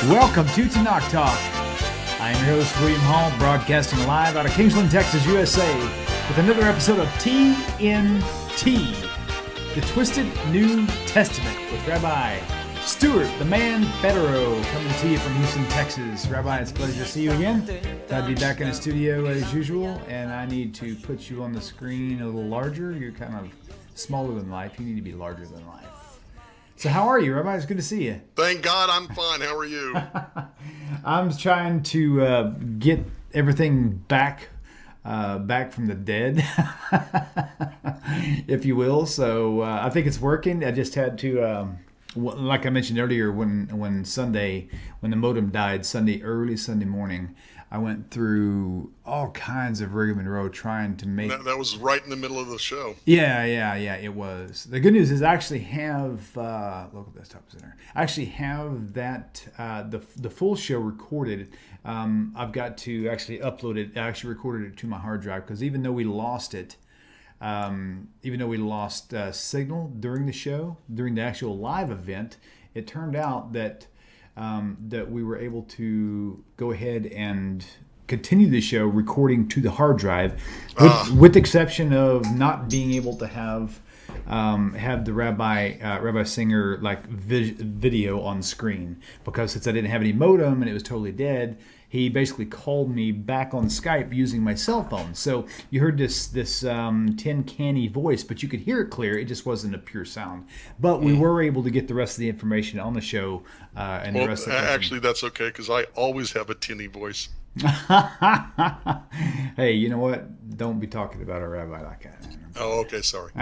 Welcome to Tanakh Talk. I am your host, William Hall, broadcasting live out of Kingsland, Texas, USA, with another episode of TNT, the Twisted New Testament, with Rabbi Stuart, the man Federow, coming to you from Houston, Texas. Rabbi, it's a pleasure to see you again. Glad to be back in the studio as usual, and I need to put you on the screen a little larger. You're kind of smaller than life. You need to be larger than life. So how are you, Rabbi? It's good to see you. Thank God I'm fine. How are you? I'm trying to get everything back from the dead, if you will. So I think it's working. I just had to, like I mentioned earlier, when the modem died early Sunday morning, I went through all kinds of rigmarole trying to make... That was right in the middle of the show. Yeah, it was. The good news is I actually have local desktop center. I actually have that the full show recorded. I've got to actually upload it. I actually recorded it to my hard drive because even though we lost it, signal during the show, during the actual live event, it turned out that we were able to go ahead and continue the show recording to the hard drive, with the exception of not being able to have the Rabbi Singer video on screen, because since I didn't have any modem and it was totally dead, he basically called me back on Skype using my cell phone. So you heard this tin canny voice, but you could hear it clear. It just wasn't a pure sound. But we were able to get the rest of the information on the show. The rest of the actually, that's okay, because I always have a tinny voice. Hey, you know what? Don't be talking about a rabbi like that. Oh, okay, sorry.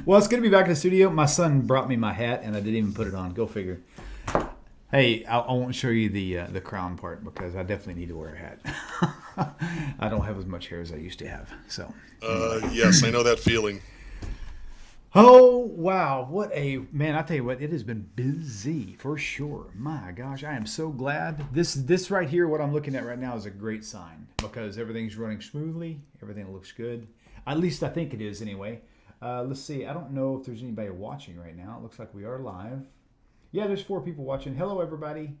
Well, it's good to be back in the studio. My son brought me my hat, and I didn't even put it on. Go figure. Hey, I won't show you the crown part because I definitely need to wear a hat. I don't have as much hair as I used to have. So. Anyway. Yes, I know that feeling. Oh, wow. I tell you what, it has been busy for sure. My gosh, I am so glad. This right here, what I'm looking at right now, is a great sign because everything's running smoothly. Everything looks good. At least I think it is anyway. Let's see. I don't know if there's anybody watching right now. It looks like we are live. Yeah, there's 4 people watching. Hello, everybody.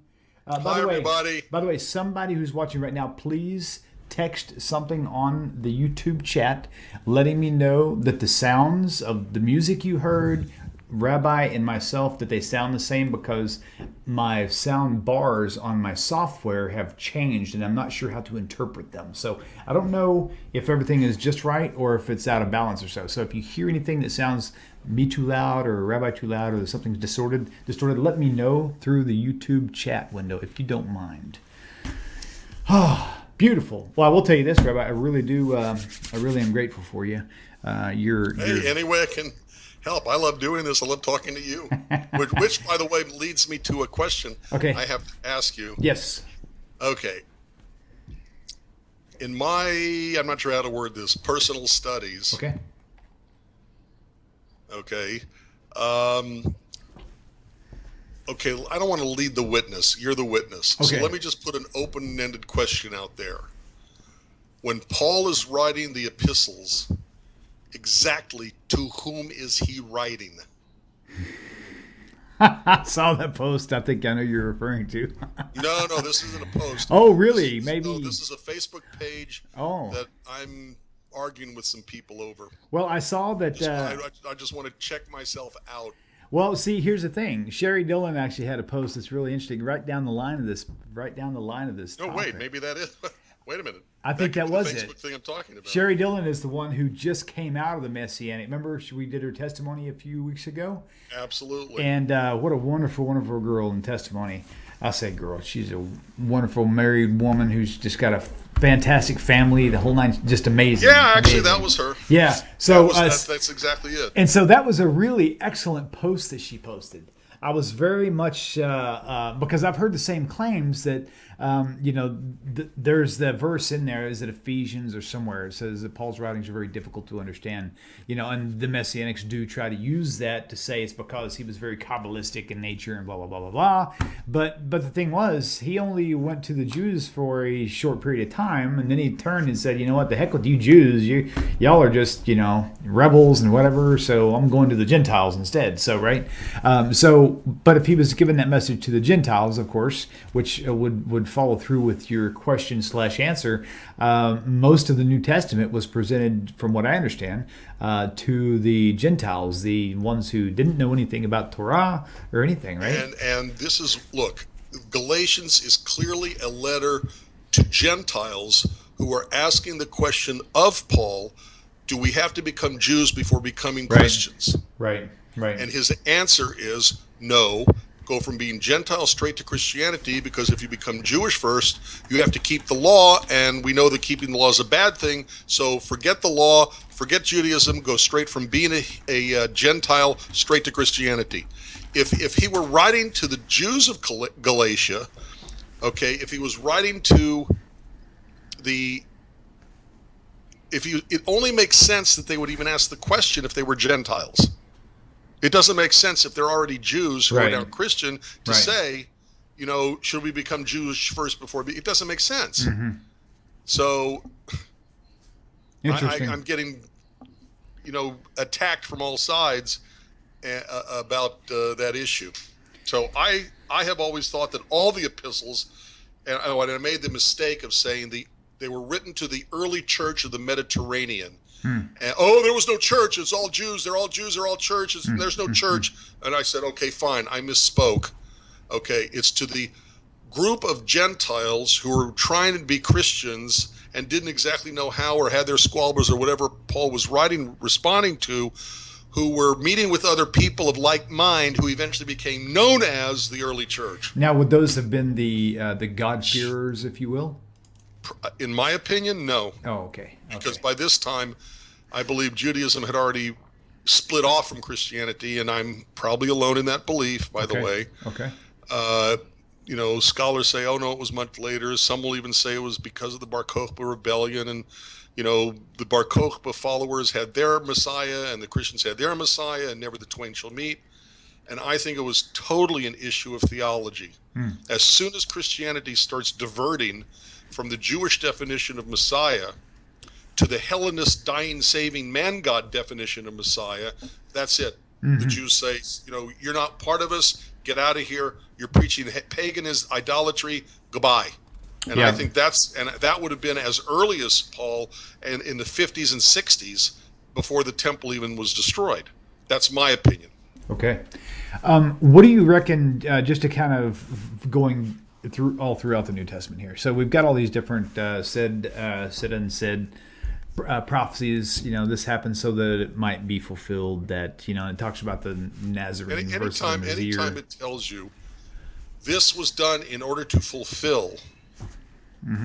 Hi, everybody. By the way, somebody who's watching right now, please text something on the YouTube chat letting me know that the sounds of the music you heard, Rabbi and myself, that they sound the same, because my sound bars on my software have changed and I'm not sure how to interpret them. So I don't know if everything is just right or if it's out of balance or so. So if you hear anything that sounds me too loud or Rabbi too loud or something's distorted, let me know through the YouTube chat window if you don't mind. Beautiful. Well, I will tell you this, Rabbi. I really do. I really am grateful for you. You're any way I can help. I love doing this. I love talking to you. which, by the way, leads me to a question. Okay. I have to ask you. Yes. Okay. In my, I'm not sure how to word this, personal studies. Okay. Okay. Okay, I don't want to lead the witness. You're the witness. Okay. So let me just put an open-ended question out there. When Paul is writing the epistles, exactly to whom is he writing? I saw that post. I think I know you're referring to. No, this isn't a post. Oh, really? Maybe. No, this is a Facebook page that I'm arguing with some people over. Well, I saw that. I just want to check myself out. Well, see, here's the thing. Sherry Dillon actually had a post that's really interesting, right down the line of this. No, wait, maybe that is. Wait a minute. I think that was the Facebook it. thing I'm talking about. Sherry Dillon is the one who just came out of the Messianic. Remember, we did her testimony a few weeks ago? Absolutely. And what a wonderful, wonderful girl in testimony. I say girl. She's a wonderful married woman who's just got a fantastic family. The whole nine, just amazing. Yeah, actually, amazing. that was her. Yeah. So that's exactly it. And so that was a really excellent post that she posted. I was very much because I've heard the same claims that There's the verse in there. Is it Ephesians or somewhere? It says that Paul's writings are very difficult to understand. And the Messianics do try to use that to say it's because he was very Kabbalistic in nature and blah blah blah blah blah. But the thing was, he only went to the Jews for a short period of time, and then he turned and said, "You know what? The heck with you Jews. Y'all are just rebels and whatever. So I'm going to the Gentiles instead." So right. But if he was given that message to the Gentiles, of course, which would follow through with your question/answer, most of the New Testament was presented, from what I understand, to the Gentiles, the ones who didn't know anything about Torah or anything, right? And this is, look, Galatians is clearly a letter to Gentiles who are asking the question of Paul, do we have to become Jews before becoming Christians? Right. And his answer is no. Go from being Gentile straight to Christianity, because if you become Jewish first, you have to keep the law, and we know that keeping the law is a bad thing. So forget the law, forget Judaism, go straight from being a Gentile straight to Christianity. If he were writing to the Jews of Galatia, okay, if he was writing to it only makes sense that they would even ask the question if they were Gentiles. It doesn't make sense if they're already Jews who are now Christian to say, should we become Jewish first before? It doesn't make sense. Mm-hmm. So I'm getting, attacked from all sides about that issue. So I have always thought that all the epistles, and I made the mistake of saying they were written to the early church of the Mediterranean. And, there was no church. It's all Jews. They're all Jews. They're all churches. And there's no church. And I said, okay, fine. I misspoke. Okay, it's to the group of Gentiles who were trying to be Christians and didn't exactly know how, or had their squabbles or whatever Paul was responding to, who were meeting with other people of like mind who eventually became known as the early church. Now, would those have been the God-fearers, if you will? In my opinion, no. Oh, okay. Because by this time, I believe Judaism had already split off from Christianity, and I'm probably alone in that belief, by the way. Okay. Scholars say, oh, no, it was much later. Some will even say it was because of the Bar Kokhba rebellion, and, the Bar Kokhba followers had their Messiah, and the Christians had their Messiah, and never the twain shall meet. And I think it was totally an issue of theology. As soon as Christianity starts diverting from the Jewish definition of Messiah to the Hellenist dying, saving man-God definition of Messiah, that's it. Mm-hmm. The Jews say, you're not part of us, get out of here, you're preaching paganism, idolatry, goodbye. And I think that would have been as early as Paul, and in the 50s and 60s, before the temple even was destroyed. That's my opinion. Okay. What do you reckon, just to kind of going throughout the New Testament here? So we've got all these different said, unsaid prophecies. This happened so that it might be fulfilled. That it talks about the Nazarene versus the Nazir. Anytime it tells you this was done in order to fulfill,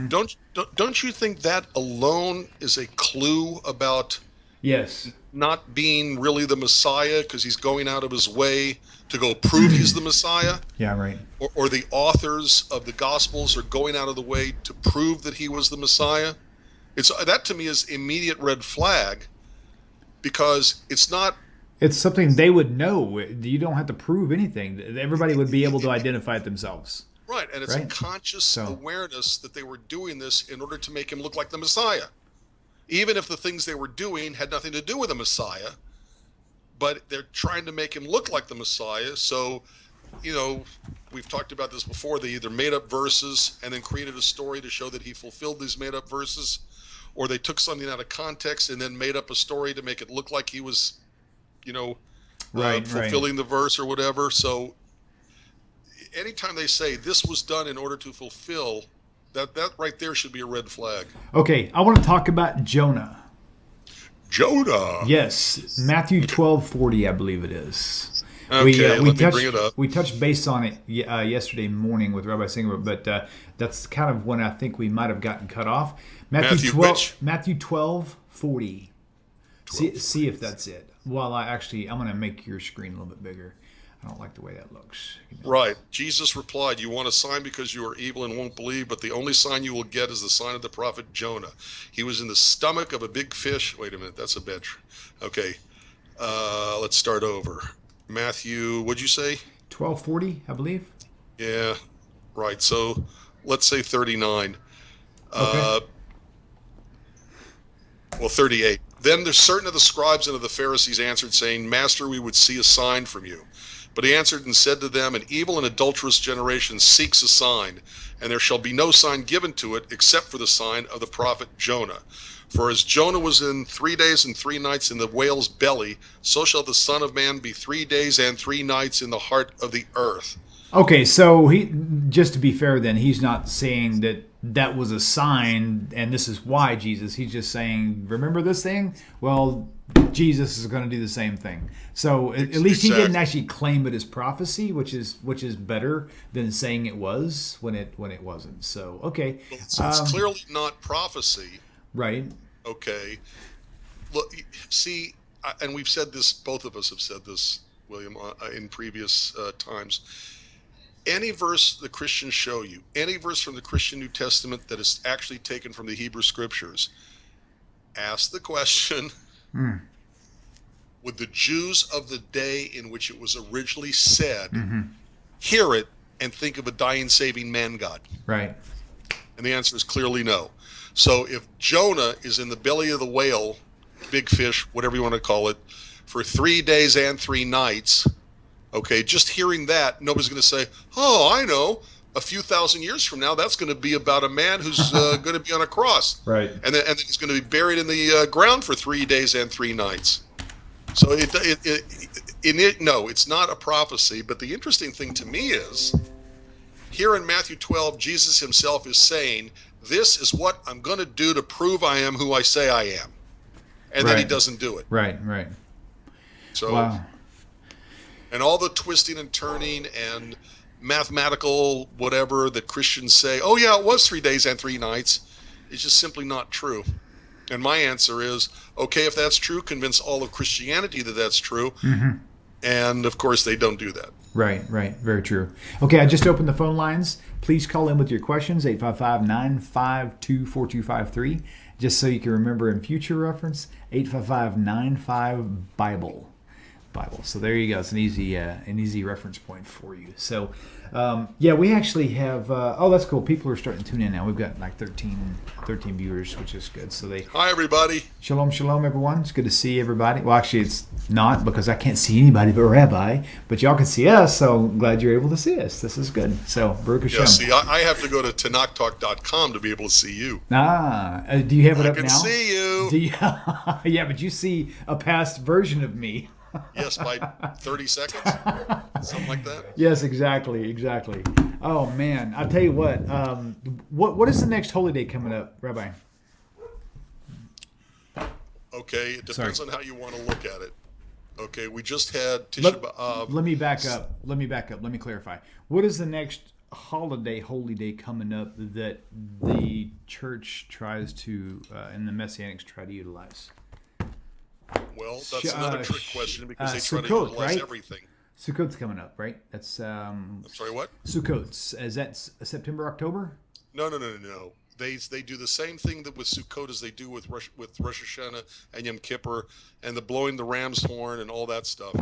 don't you think that alone is a clue about not being really the Messiah, because he's going out of his way to go prove he's the Messiah? Yeah, right. Or the authors of the Gospels are going out of the way to prove that he was the Messiah? That to me is immediate red flag, because it's not. It's something they would know. You don't have to prove anything. Everybody would be able to identify it themselves. Right, and it's a conscious awareness that they were doing this in order to make him look like the Messiah. Even if the things they were doing had nothing to do with the Messiah, but they're trying to make him look like the Messiah. So, we've talked about this before. They either made up verses and then created a story to show that he fulfilled these made up verses, or they took something out of context and then made up a story to make it look like he was, fulfilling the verse or whatever. So anytime they say this was done in order to fulfill, that right there should be a red flag. Okay, I want to talk about Jonah. Jonah. Yes, Matthew 12:40, I believe it is. Okay, let me bring it up. We touched base on it yesterday morning with Rabbi Singer, but that's kind of when I think we might have gotten cut off. Matthew 12:40. See if that's it. Well, I'm going to make your screen a little bit bigger. I don't like the way that looks. Right. Jesus replied, "You want a sign because you are evil and won't believe, but the only sign you will get is the sign of the prophet Jonah. He was in the stomach of a big fish." Wait a minute, that's a bad. Okay, let's start over. Matthew, what'd you say? 12:40, I believe. Yeah, right. So let's say 39. Okay. Well, 38. Then there's certain of the scribes and of the Pharisees answered, saying, "Master, we would see a sign from you." But he answered and said to them, "An evil and adulterous generation seeks a sign, and there shall be no sign given to it except for the sign of the prophet Jonah. For as Jonah was in 3 days and 3 nights in the whale's belly, so shall the Son of Man be 3 days and 3 nights in the heart of the earth." Okay, so just to be fair then, he's not saying that was a sign and this is why, Jesus. He's just saying, remember this thing? Well, Jesus is going to do the same thing. So at least he didn't actually claim it as prophecy, which is better than saying it was when it wasn't. So, okay. Well, it's clearly not prophecy. Right. Okay. Look, see, and we've said this, both of us have said this, William, in previous times. Any verse the Christians show you, any verse from the Christian New Testament that is actually taken from the Hebrew Scriptures, ask the question, would the Jews of the day in which it was originally said hear it and think of a dying, saving man God? Right. And the answer is clearly no. So if Jonah is in the belly of the whale, big fish, whatever you want to call it, for 3 days and 3 nights, okay, just hearing that, nobody's going to say, "Oh, I know, a few thousand years from now, that's going to be about a man who's going to be on a cross." Right. And then he's going to be buried in the ground for 3 days and 3 nights. So no, it's not a prophecy. But the interesting thing to me is, here in Matthew 12, Jesus himself is saying, "This is what I'm going to do to prove I am who I say I am." And then he doesn't do it. Right. So, wow. And all the twisting and turning and mathematical whatever that Christians say, "Oh yeah, it was 3 days and 3 nights," is just simply not true. And my answer is, okay, if that's true, convince all of Christianity that that's true. And of course, they don't do that. Right. Very true. Okay, I just opened the phone lines. Please call in with your questions, 855-952-4253. Just so you can remember in future reference, 855-95-BIBLE. So there you go. It's an easy reference point for you. So, we actually have. That's cool. People are starting to tune in now. We've got like 13 viewers, which is good. So Hi, everybody. Shalom, everyone. It's good to see everybody. Well, actually, it's not because I can't see anybody but Rabbi. But y'all can see us, so I'm glad you're able to see us. This is good. So, Baruch Hashem. Yeah, see, I have to go to tanaktalk.com to be able to see you. Do you have it up now? I can see you. Yeah, but you see a past version of me. Yes, by 30 seconds, something like that. Yes, exactly. Oh man, I'll tell you what. What is the next holy day coming up, Rabbi? Okay, it depends on how you want to look at it. Okay, we just had Tisha B'Av. Let me back up. Let me clarify. What is the next holy day coming up that the church tries to and the Messianics try to utilize? Well, that's another trick question because they try to Sukkot, utilize right? everything. Sukkot's coming up, right? That's Sorry, what? Sukkot's. Is that September, October? No. They do the same thing that with Sukkot as they do with Rosh Hashanah and Yom Kippur and the blowing the ram's horn and all that stuff.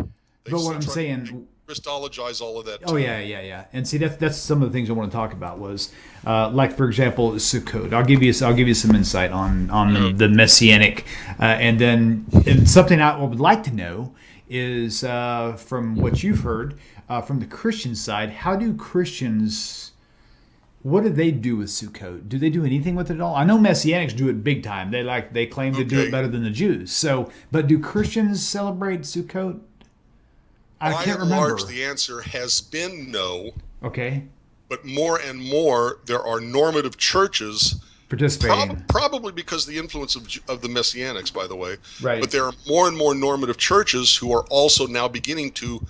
But what I'm saying, Christologize all of that. Oh yeah. And see, that's some of the things I want to talk about. Was like, for example, Sukkot. I'll give you some insight on the Messianic, and something I would like to know is from what you've heard from the Christian side. How do Christians? What do they do with Sukkot? Do they do anything with it at all? I know Messianics do it big time. They claim to do it better than the Jews. So, but do Christians celebrate Sukkot? I can't remember. By and large, the answer has been no. Okay. But more and more, there are normative churches participating. Probably because of the influence of the Messianics, by the way. Right. But there are more and more normative churches who are also now beginning to,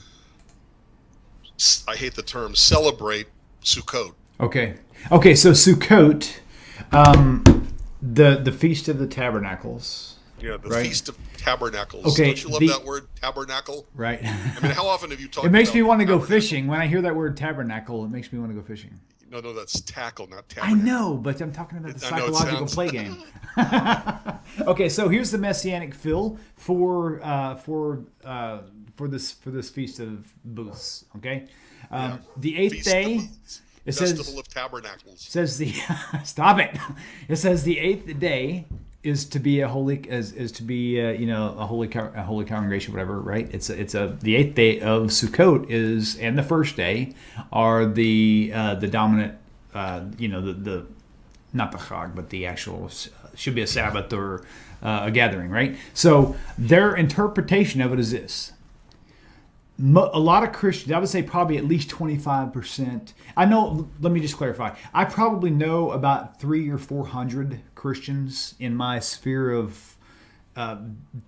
I hate the term, celebrate Sukkot. Okay, so Sukkot, the Feast of the Tabernacles, Yeah, the right? Feast of Tabernacles. Okay, Don't you love that word, tabernacle? right. I mean, how often have you talked It makes me about want to go tabernacle? fishing when I hear that word tabernacle. It makes me want to go fishing. No, that's tackle, not I tabernacle. know, but I'm talking about the I know it psychological sounds. play game. Okay, so here's the messianic fill for this feast of booths. Okay, Yeah. the eighth Feast of day. Booths. It Festival says of Tabernacles. says the stop it. It says the eighth day is to be a holy is to be a holy congregation, whatever, right? It's the eighth day of Sukkot is, and the first day are the dominant the not the Chag, but the actual should be a Sabbath or a gathering, right? So their interpretation of it is this. A lot of Christians, I would say probably at least 25%. I know, let me just clarify. I probably know about 300 or 400 Christians in my sphere of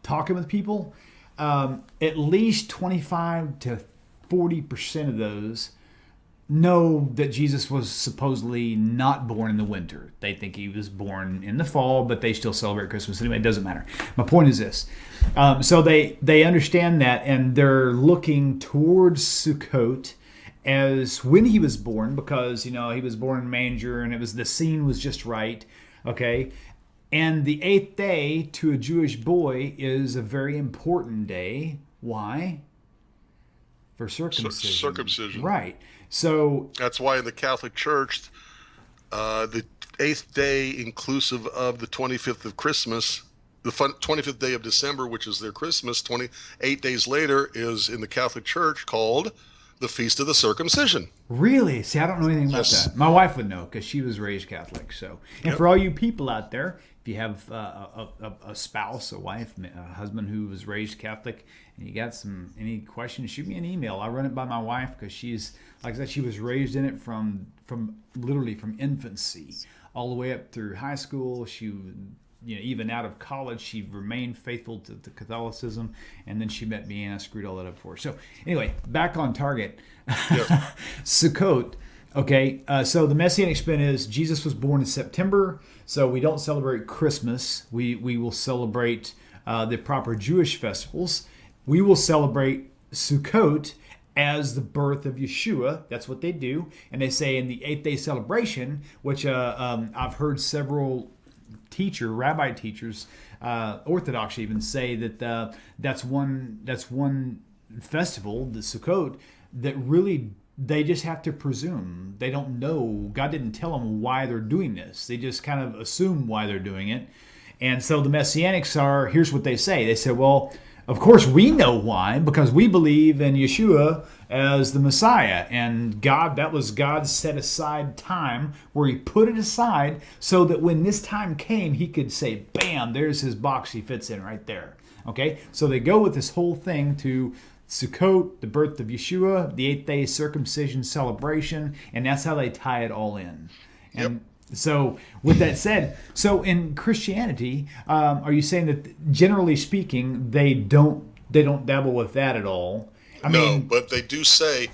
talking with people. At least 25 to 40% of those know that Jesus was supposedly not born in the winter. They think he was born in the fall, but they still celebrate Christmas anyway. It doesn't matter. My point is this. So they understand that, and they're looking towards Sukkot as when he was born, because he was born in a manger, and the scene was just right. Okay, and the eighth day to a Jewish boy is a very important day. Why? For circumcision. Circumcision. Right. So that's why in the Catholic Church, the eighth day, inclusive of the 25th of Christmas, the 25th day of December, which is their Christmas, 28 days later, is in the Catholic Church called the Feast of the Circumcision. Really? See, I don't know anything about Yes. that. My wife would know because she was raised Catholic. So, and for all you people out there, if you have a spouse, a wife, a husband who was raised Catholic, and you got any questions, shoot me an email. I run it by my wife because she's, like I said, she was raised in it from literally from infancy all the way up through high school. She, even out of college, she remained faithful to Catholicism, and then she met me, and I screwed all that up for her. So anyway, back on target. Yes. Sukkot. Okay, so the Messianic spin is Jesus was born in September, so we don't celebrate Christmas. We will celebrate the proper Jewish festivals. We will celebrate Sukkot as the birth of Yeshua. That's what they do. And they say in the 8th day celebration, which I've heard several rabbi teachers, Orthodox even, say that that's one festival, the Sukkot, that really they just have to presume. They don't know. God didn't tell them why they're doing this. They just kind of assume why they're doing it. And so the Messianics here's what they say. They say, well, of course we know why, because we believe in Yeshua as the Messiah. And that was God's set aside time where he put it aside so that when this time came, he could say, bam, there's his box he fits in right there. Okay? So they go with this whole thing to Sukkot, the birth of Yeshua, the 8th day circumcision celebration, and that's how they tie it all in. And Yep. So with that said, so in Christianity, are you saying that generally speaking, they don't dabble with that at all? I mean, but they do say,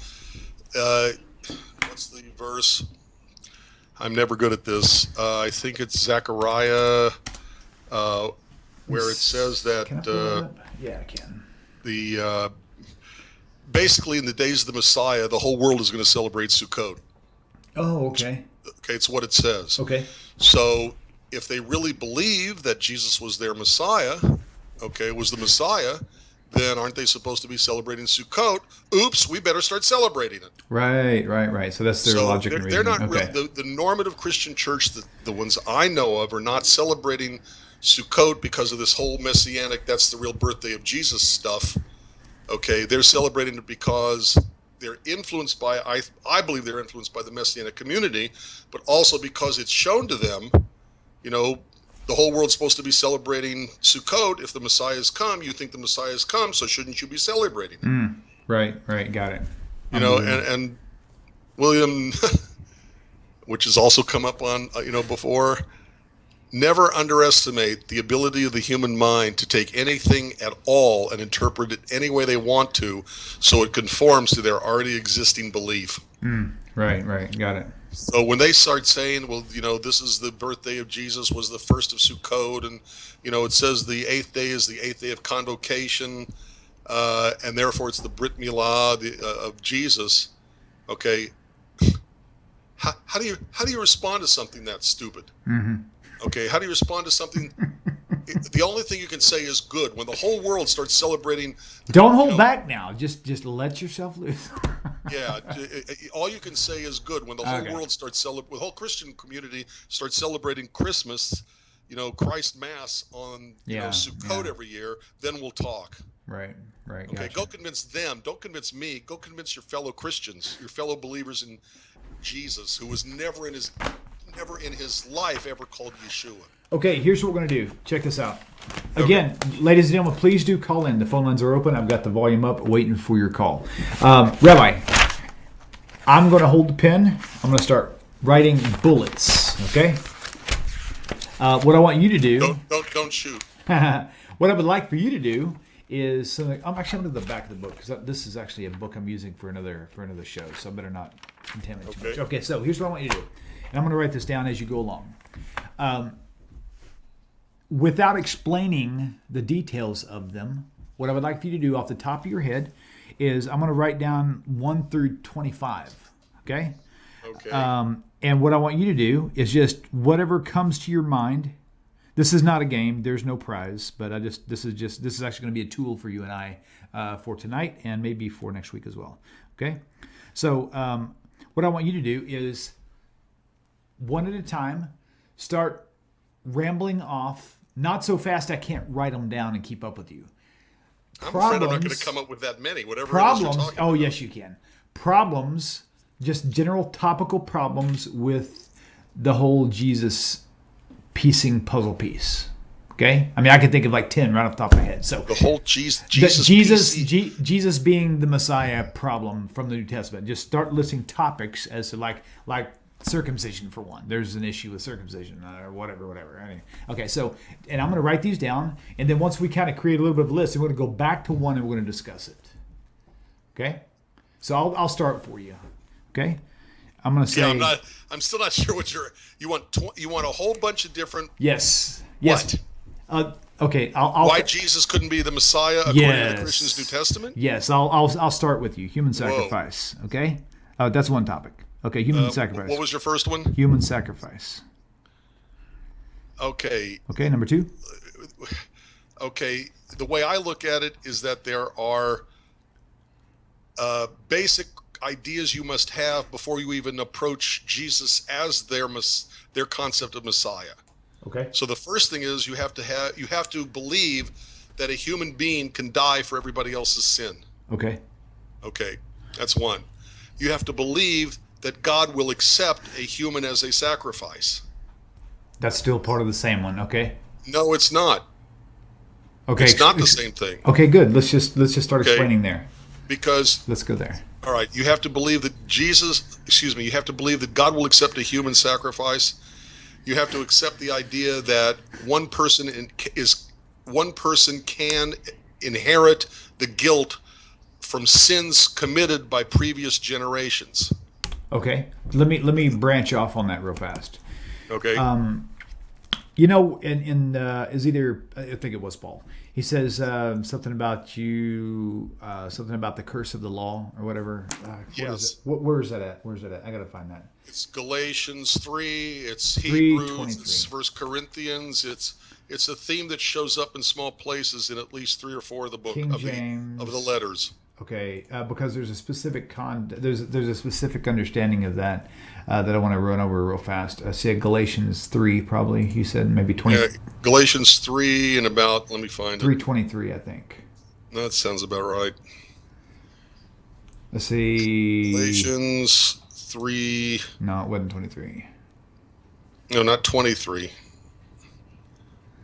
what's the verse? I'm never good at this. I think it's Zechariah, where it says that can I pull that up? Yeah, I can. Basically in the days of the Messiah, the whole world is going to celebrate Sukkot. Oh, okay. Okay, it's what it says. Okay. So if they really believe that Jesus was their Messiah, was the Messiah, then aren't they supposed to be celebrating Sukkot? Oops, we better start celebrating it. Right. So that's their logic and They're reasoning. not Okay. the normative Christian church, the ones I know of, are not celebrating Sukkot because of this whole messianic, that's the real birthday of Jesus stuff. Okay, they're celebrating it because they're influenced by, I believe they're influenced by the Messianic community, but also because it's shown to them, the whole world's supposed to be celebrating Sukkot. If the Messiah has come, you think the Messiah has come, so shouldn't you be celebrating it? Right, got it. And William, which has also come up on, before, never underestimate the ability of the human mind to take anything at all and interpret it any way they want to, so it conforms to their already existing belief. Right. Got it. So when they start saying, well, this is the birthday of Jesus, was the first of Sukkot, and it says the eighth day is the eighth day of convocation, and therefore it's the Brit Milah of Jesus. Okay, how do you respond to something that stupid? Mm-hmm. Okay, how do you respond to something? The only thing you can say is good when the whole world starts celebrating. Don't hold back now. Just let yourself loose. Yeah, all you can say is good when the whole world starts the whole Christian community starts celebrating Christmas, Christ Mass on Sukkot every year. Then we'll talk. Right. Okay, Gotcha. Go convince them. Don't convince me. Go convince your fellow Christians, your fellow believers in Jesus, who was never in his life ever called Yeshua. Okay, here's what we're going to do. Check this out. Again, ladies and gentlemen, please do call in. The phone lines are open. I've got the volume up, waiting for your call. Rabbi, I'm going to hold the pen. I'm going to start writing bullets. Okay. What I want you to do. Don't shoot. What I would like for you to do is something. I'm actually going to the back of the book because this is actually a book I'm using for another show. So I better not contaminate too much. Okay. So here's what I want you to do, and I'm going to write this down as you go along. Without explaining the details of them, what I would like for you to do off the top of your head is I'm going to write down 1 through 25. Okay? Okay. And what I want you to do is just whatever comes to your mind. This is not a game. There's no prize, but this is actually going to be a tool for you and I for tonight and maybe for next week as well. Okay? So what I want you to do is one at a time start rambling off. Not so fast I can't write them down and keep up with you. I'm afraid I'm not going to come up with that many. Whatever problems. It is you're talking about. Yes, you can. Problems, just general topical problems with the whole Jesus piecing puzzle piece. Okay, I mean I can think of like 10 right off the top of my head. So the whole Jesus being the Messiah problem from the New Testament. Just start listing topics as to like circumcision for one. There's an issue with circumcision or whatever. Anyway, okay, so, and I'm going to write these down, and then once we kind of create a little bit of a list, we're going to go back to one and we're going to discuss it. Okay? So I'll start for you. Okay? I'm going to say... Yeah, I'm still not sure what you want a whole bunch of different... Yes. What? Okay, I'll why Jesus couldn't be the Messiah according to the Christian's New Testament? Yes, I'll start with you. Human sacrifice. Whoa. Okay? That's one topic. Okay, human sacrifice. What was your first one? Human sacrifice. Okay. Okay, number 2. Okay, the way I look at it is that there are basic ideas you must have before you even approach Jesus as their concept of Messiah. Okay. So the first thing is you have to believe that a human being can die for everybody else's sin. Okay. Okay, that's one. You have to believe that God will accept a human as a sacrifice. That's still part of the same one, okay? No, it's not. Okay. It's not the same thing. Okay, good. Let's just start explaining there. Because let's go there. All right, you have to believe that you have to believe that God will accept a human sacrifice. You have to accept the idea that one person can inherit the guilt from sins committed by previous generations. Okay, let me branch off on that real fast. Okay. In is either I think it was Paul. He says something about something about the curse of the law or whatever. Yes. Where is that at? I gotta find that. It's Galatians 3. It's Hebrews. 3:23. It's 1 Corinthians. It's a theme that shows up in small places in at least 3 or 4 of the book King of James. the letters. Okay, because there's a specific there's a specific understanding of that that I want to run over real fast. I said Galatians 3 probably. You said maybe 20. Yeah, Galatians 3 and about, let me find 3:23 I think. That sounds about right. Let's see. Galatians 3. No, it wasn't 23. No, not 23.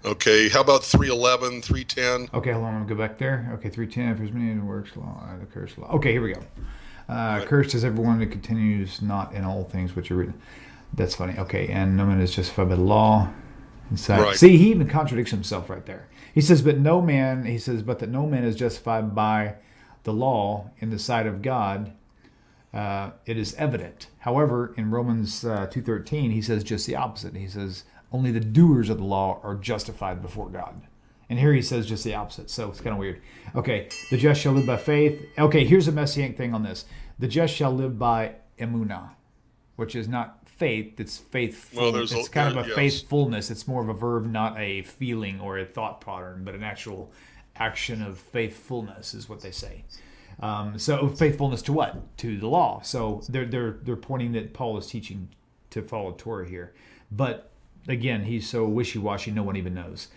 Okay, how about 3:11, 3:10? Okay, hold on, I'm going to go back there. Okay, 3:10, if there's many works law, the curse law. Okay, here we go. Right. Cursed is everyone that continues not in all things which are written. That's funny. Okay, and no man is justified by the law. Right. See, he even contradicts himself right there. He says, but that no man is justified by the law in the sight of God, it is evident. However, in Romans 2:13, he says just the opposite. He says only the doers of the law are justified before God. And here he says just the opposite. So it's kind of weird. Okay, the just shall live by faith. Okay, here's a messianic thing on this. The just shall live by emunah, which is not faith, it's faithful. Well, it's kind of a faithfulness. It's more of a verb, not a feeling or a thought pattern, but an actual action of faithfulness is what they say. So faithfulness to what? To the law. So they're pointing that Paul is teaching to follow Torah here. But again, he's so wishy-washy, no one even knows.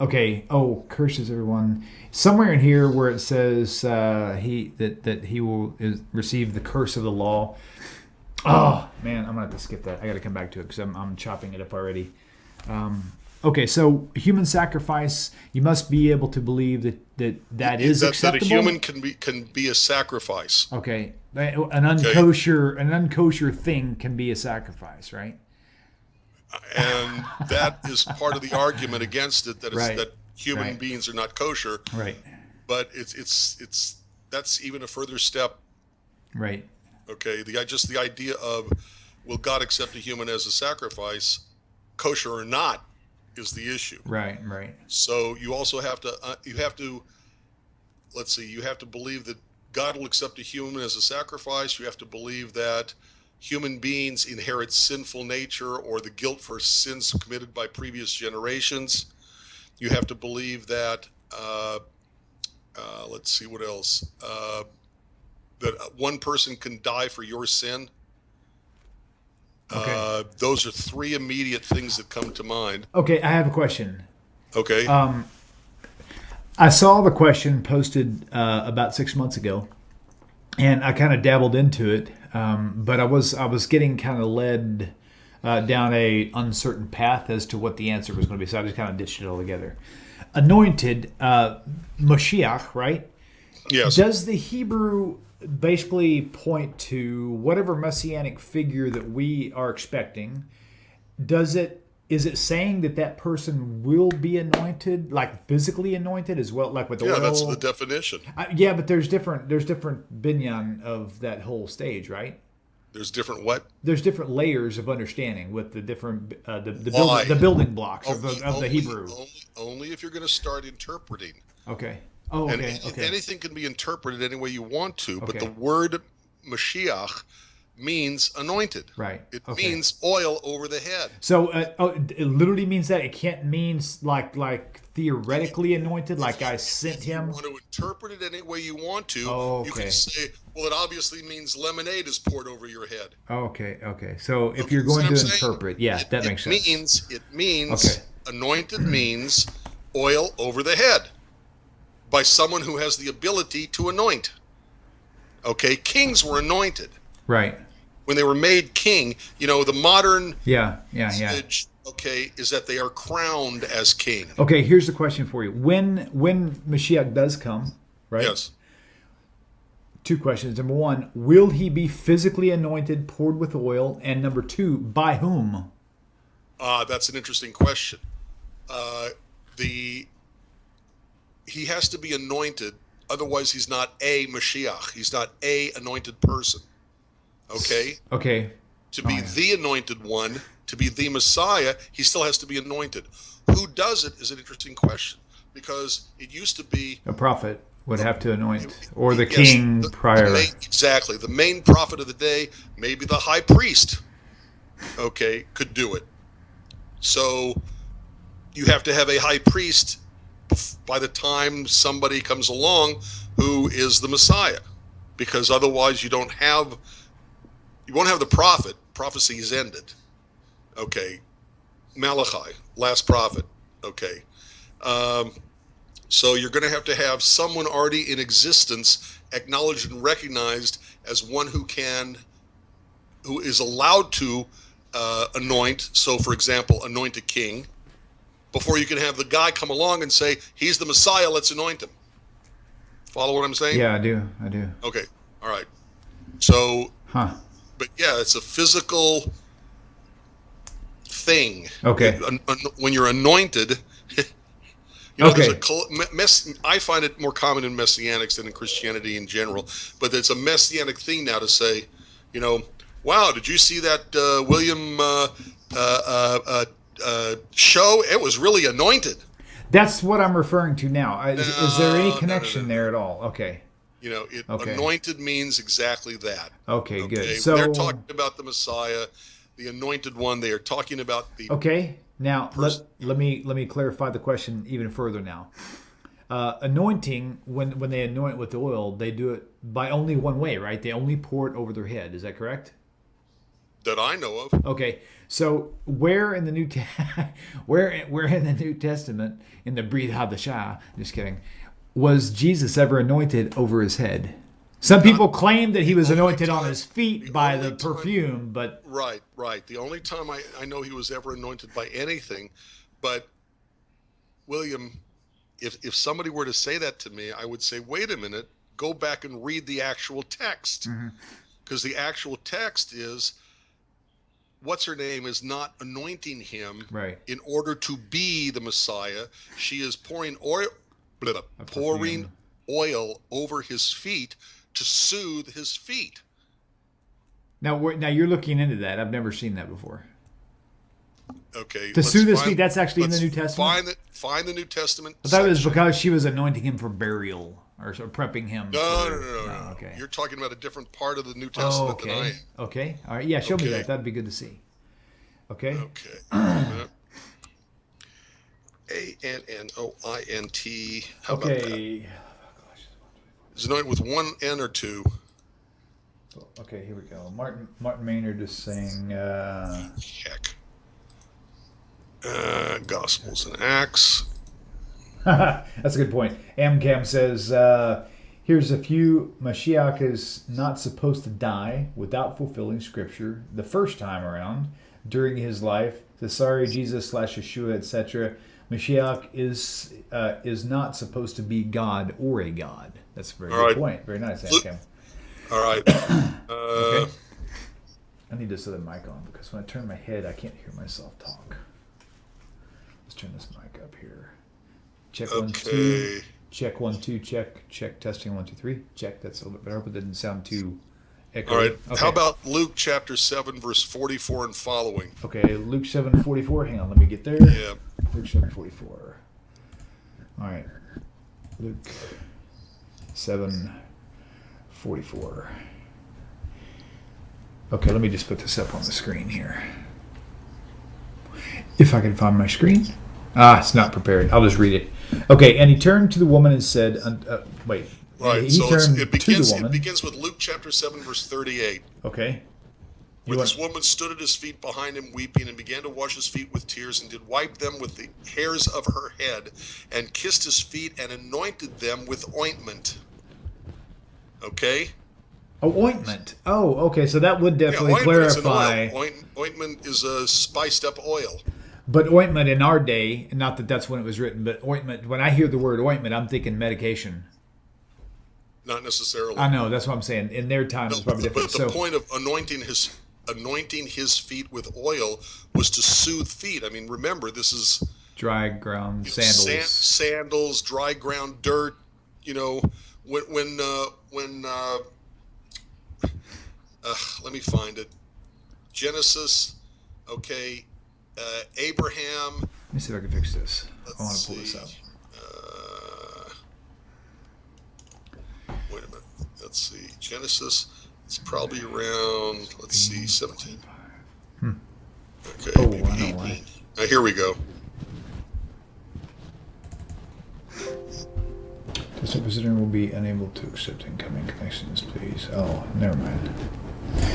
Okay. Oh, curses everyone. Somewhere in here where it says he will receive the curse of the law. Oh man, I'm gonna have to skip that. I got to come back to it because I'm chopping it up already. Okay, so human sacrifice. You must be able to believe that is acceptable. That a human can be a sacrifice. Okay, an unkosher thing can be a sacrifice, right? And that is part of the argument against it, that Right. that human beings are not kosher. Right. But it's that's even a further step. Right. Okay, the idea of will God accept a human as a sacrifice, kosher or not, is the issue. Right. Right. So you also have to you have to believe that God will accept a human as a sacrifice. You have to believe that human beings inherit sinful nature or the guilt for sins committed by previous generations. You have to believe that, let's see what else, that one person can die for your sin. Okay. Those are three immediate things that come to mind. Okay, I have a question. Okay. I saw the question posted about 6 months ago, and I kind of dabbled into it, but I was getting kind of led down a uncertain path as to what the answer was going to be, so I just kind of ditched it all together. Anointed, Mashiach, right? Yes. Does the Hebrew basically point to whatever messianic figure that we are expecting? Is it saying that person will be anointed, like physically anointed as well, like with oil? Yeah, that's the definition. Yeah, but there's different binyan of that whole stage, right? There's different what? There's different layers of understanding with the different the building blocks of the Hebrew. Only if you're going to start interpreting. Okay. Oh, okay. And Okay. anything can be interpreted any way you want to, but Okay. the word Mashiach means anointed. Right. It Okay. means oil over the head. So it literally means that. It can't mean like theoretically anointed, like I sent him. If you want to interpret it any way you want to, Oh, you okay. can say, well, it obviously means lemonade is poured over your head. Okay. So if Okay, you're going see to what I'm saying? interpret, yeah, that makes sense. It means Okay. anointed means oil over the head by someone who has the ability to anoint. Okay, kings were anointed. Right. When they were made king, the modern Yeah. message, okay, is that they are crowned as king. Okay, here's the question for you. When Mashiach does come, right? Yes. Two questions. Number one, will he be physically anointed, poured with oil? And number two, by whom? That's an interesting question. He has to be anointed, otherwise he's not a Mashiach. He's not a anointed person. Okay? Okay. To be the anointed one, to be the Messiah, he still has to be anointed. Who does it is an interesting question, because it used to be A prophet would have to anoint, or the yes, king prior. Exactly. The main prophet of the day, maybe the high priest, okay, could do it. So you have to have a high priest by the time somebody comes along who is the Messiah, because otherwise you won't have the prophet. Prophecy is ended. Okay. Malachi, last prophet. Okay. So you're going to have someone already in existence, acknowledged and recognized as one who is allowed to anoint. So, for example, anoint a king, before you can have the guy come along and say, he's the Messiah, let's anoint him. Follow what I'm saying? Yeah, I do. Okay. All right. So, Huh. but yeah, it's a physical thing. Okay. When you're anointed, You know, Okay. I find it more common in Messianics than in Christianity in general. But it's a Messianic thing now to say, you know, wow, did you see that wil'Liam show? It was really anointed. That's what I'm referring to now. Is there any No. connection there at all? Okay. You know, Okay. anointed means exactly that. Okay, good. Okay, when they're So, talking about the Messiah, the anointed one, they are talking about the okay. Now, person. let me clarify the question even further now. Anointing, when they anoint with oil, they do it by only one way, right? They only pour it over their head. Is that correct? That I know of. Okay. So where in the where in the New Testament in the Brit Hadashah, just kidding, was Jesus ever anointed over his head? Some people claim that he was anointed on his feet by the perfume, but Right. The only time I know he was ever anointed by anything, but wil'Liam, if somebody were to say that to me, I would say, wait a minute, go back and read the actual text. Because the actual text is, what's her name is not anointing him right. in order to be the Messiah. She is pouring Perfume. oil over his feet to soothe his feet. Now you're looking into that. I've never seen that before. Okay, To soothe his feet, that's actually in the New Testament. Find the New Testament. I thought it was because she was anointing him for burial or prepping him. No. Okay. You're talking about a different part of the New Oh, Testament than I okay. am. Okay. All right. Yeah, show me Okay. that. That'd be good to see. Okay. Okay. ANNOINT. How about that? Okay. Is anointed with one N or two? Okay, here we go. Martin Maynard is saying. Heck. Gospels and Acts. That's a good point. Amcam says, here's a few. Mashiach is not supposed to die without fulfilling Scripture the first time around during his life. The sorry Jesus / Yeshua, etc. Mashiach is not supposed to be God or a God. That's a very good point. Very nice, Amcam. All right. Okay. I need to set the mic on because when I turn my head, I can't hear myself talk. Let's turn this mic up here. Check 1 2. Check 1 2. Check testing 1 2 3. Check. That's a little bit better, but it didn't sound too echoey. All right. Okay. How about Luke chapter 7, verse 44 and following? Okay, Luke 7:44. Hang on, let me get there. Yeah. Luke 7:44. All right. Luke 7:44. Okay, let me just put this up on the screen here. If I can find my screen. It's not prepared. I'll just read it. Okay, and he turned to the woman and said, wait. Right, He so turned it to the woman. It begins with Luke chapter 7, verse 38. Okay. Where this woman stood at his feet behind him, weeping, and began to wash his feet with tears, and did wipe them with the hairs of her head, and kissed his feet, and anointed them with ointment. Okay? Oh, ointment. Oh, okay. So that would definitely clarify. Ointment is a spiced up oil. But ointment in our day, not that that's when it was written, but ointment, when I hear the word ointment, I'm thinking medication. Not necessarily. I know, that's what I'm saying. In their time, it's probably different. But the point of anointing his feet with oil was to soothe feet. I mean, remember, this is dry ground sandals. Sandals, dry ground dirt. You know, when let me find it. Genesis, okay. Abraham. Let me see if I can fix this. I want to pull this up. Wait a minute. Let's see. Genesis. It's probably around. Let's see. 17. Okay. Oh, maybe I know 18. why. Here we go. This representative will be unable to accept incoming connections, please. Oh, never mind.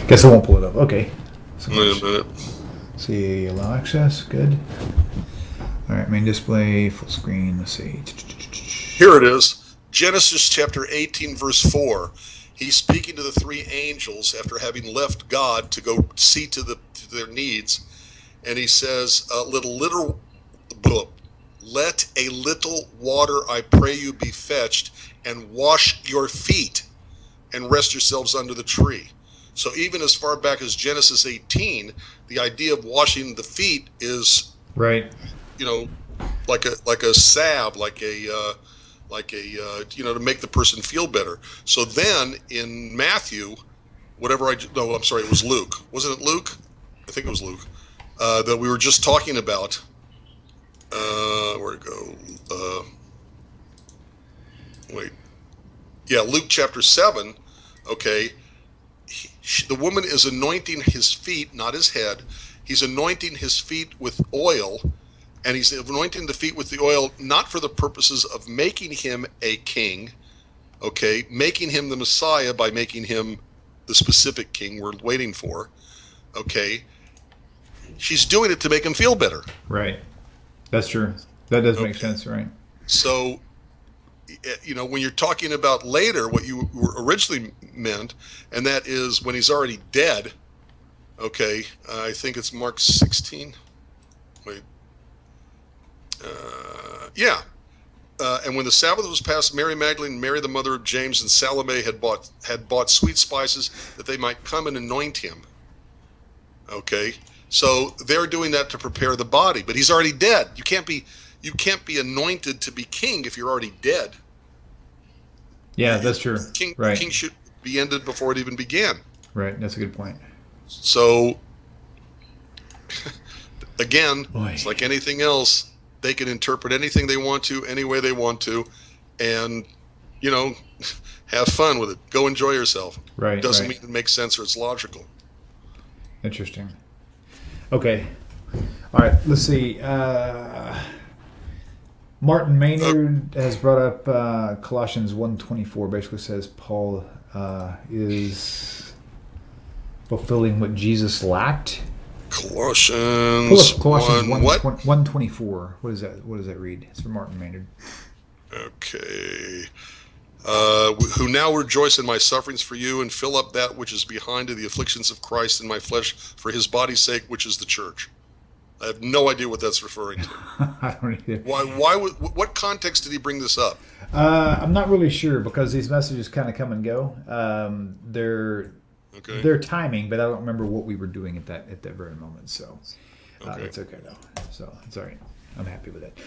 Guess I won't pull it up. Okay. So Wait a minute. see, allow access. Good. All right, main display, full screen. Let's see. Here it is. Genesis chapter 18, verse 4. He's speaking to the three angels after having left God to go see to their needs. And he says, let a little water, I pray you, be fetched, and wash your feet, and rest yourselves under the tree. So even as far back as Genesis 18, the idea of washing the feet is, right. you know, like a salve, to make the person feel better. So then in Matthew, no, I'm sorry, it was Luke. Wasn't it Luke? I think it was Luke. That we were just talking about. Where'd it go? Wait. Yeah, Luke chapter 7. Okay. The woman is anointing his feet, not his head. He's anointing his feet with oil, and he's anointing the feet with the oil not for the purposes of making him a king, okay, making him the Messiah by making him the specific king we're waiting for, okay. She's doing it to make him feel better. Right. That's true. That does make Okay. sense, right? So, when you're talking about later what you were originally meant, and that is when he's already dead, okay, I think it's Mark 16. Wait. Yeah. And when the Sabbath was passed, Mary Magdalene, Mary the mother of James, and Salome had bought sweet spices that they might come and anoint him. Okay, so they're doing that to prepare the body, but he's already dead. You can't be anointed to be king if you're already dead. Yeah, that's true. Right. King should be ended before it even began. Right. That's a good point. So again, Boy. It's like anything else. They can interpret anything they want to, any way they want to, and have fun with it. Go enjoy yourself. Right. Doesn't mean it makes sense or it's logical. Interesting. Okay. All right. Let's see. Martin Maynard has brought up Colossians 1:24. Basically says Paul is fulfilling what Jesus lacked. Colossians. Pull up Colossians 1:24. What does that read? It's from Martin Maynard. Okay. Who now rejoice in my sufferings for you, and fill up that which is behind of the afflictions of Christ in my flesh for his body's sake, which is the church. I have no idea what that's referring to. I don't either. What context did he bring this up? I'm not really sure because these messages kind of come and go. They're timing, but I don't remember what we were doing at that very moment. So that's okay though. So it's all right. I'm happy with it.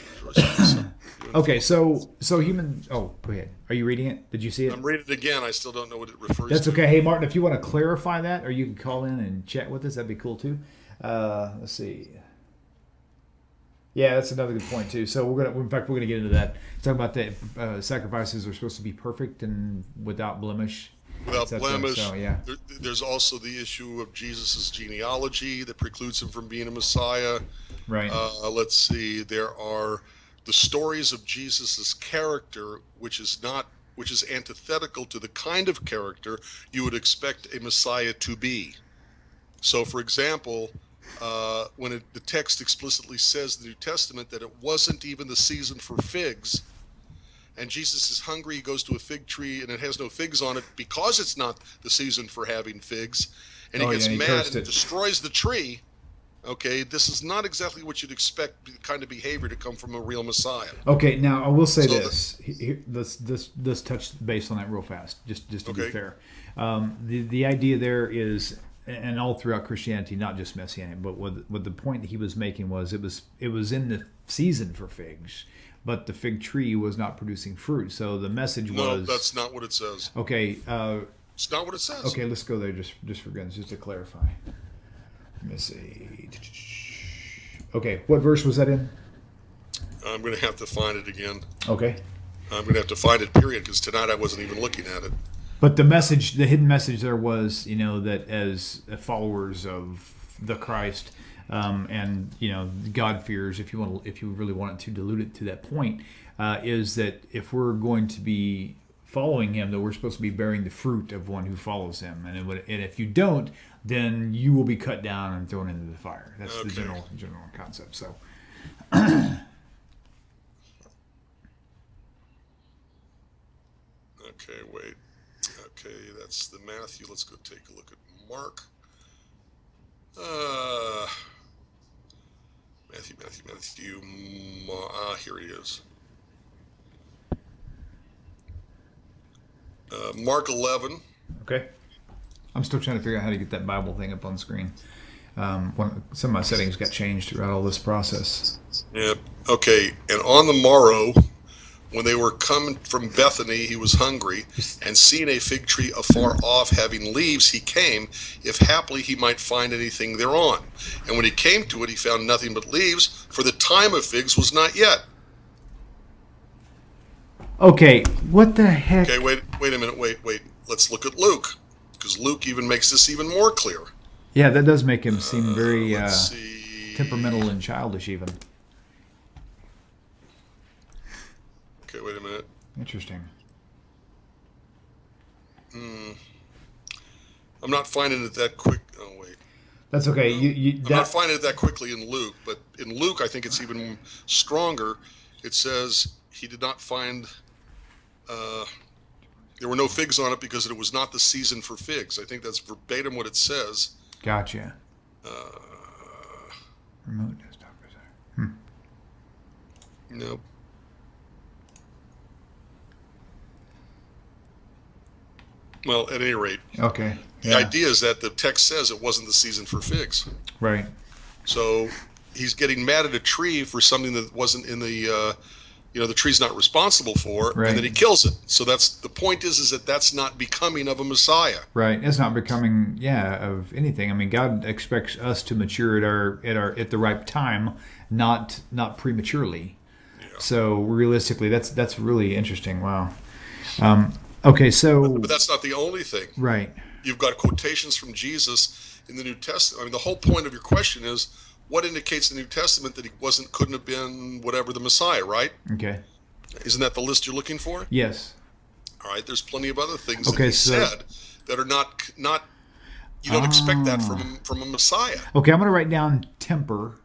Okay, so human. Oh, go ahead. Are you reading it? Did you see it? I'm reading it again. I still don't know what it refers to. That's okay. Hey, Martin, if you want to clarify that, or you can call in and chat with us, that'd be cool too. Let's see. Yeah, that's another good point too. So we're gonna get into that. Talking about the sacrifices are supposed to be perfect and without blemish. Without blemish. So, yeah. There's also the issue of Jesus' genealogy that precludes him from being a Messiah. Right. Let's see. There are the stories of Jesus' character, which is antithetical to the kind of character you would expect a Messiah to be. So, for example, when the text explicitly says in the New Testament that it wasn't even the season for figs, and Jesus is hungry, he goes to a fig tree and it has no figs on it because it's not the season for having figs, and he gets mad and destroys the tree. Okay, this is not exactly what you'd expect the kind of behavior to come from a real Messiah. Okay, now I will say this. Let's touch base on that real fast, just to be fair. The idea there is, and all throughout Christianity, not just Messianic, but what the point he was making was it was in the season for figs, but the fig tree was not producing fruit. So the message was... No, that's not what it says. Okay. It's not what it says. Okay, let's go there just for goodness, just to clarify. Let me see. Okay, what verse was that in? I'm going to have to find it again. Okay. I'm going to have to find it, period, because tonight I wasn't even looking at it. But the hidden message there was, that as followers of the Christ, and God fears, if you really wanted to dilute it to that point, is that if we're going to be following him, that we're supposed to be bearing the fruit of one who follows him, and if you don't, then you will be cut down and thrown into the fire. That's the general concept. So. Okay, wait. Okay, that's the Matthew. Let's go take a look at Mark. Matthew. Here he is. Mark 11. Okay. I'm still trying to figure out how to get that Bible thing up on screen. Some of my settings got changed throughout all this process. Yep. Okay. And on the morrow, when they were coming from Bethany, he was hungry, and seeing a fig tree afar off having leaves, he came, if haply he might find anything thereon. And when he came to it, he found nothing but leaves, for the time of figs was not yet. Okay, what the heck? Okay, wait a minute, wait. Let's look at Luke, because Luke even makes this even more clear. Yeah, that does make him seem very Let's see. temperamental and childish even. Okay, wait a minute. Interesting. I'm not finding it that quick. Oh, wait. That's okay. I'm not finding it that quickly in Luke, but in Luke, I think it's even stronger. It says he did not find, there were no figs on it because it was not the season for figs. I think that's verbatim what it says. Gotcha. Remote desktop. Nope. Well, at any rate, Okay. the idea is that the text says it wasn't the season for figs. Right. So he's getting mad at a tree for something that wasn't in the, the tree's not responsible for, Right. and then he kills it. So that's the point is that that's not becoming of a Messiah. Right. It's not becoming, of anything. I mean, God expects us to mature at the right time, not prematurely. Yeah. So realistically, that's really interesting. Wow. Okay, so But that's not the only thing. right. You've got quotations from Jesus in the New Testament. I mean, the whole point of your question is what indicates in the New Testament that he couldn't have been whatever the Messiah, right? Okay. Isn't that the list you're looking for? Yes. All right. There's plenty of other things Okay, that he so- said that are not. You don't expect that from a Messiah. Okay, I'm going to write down temper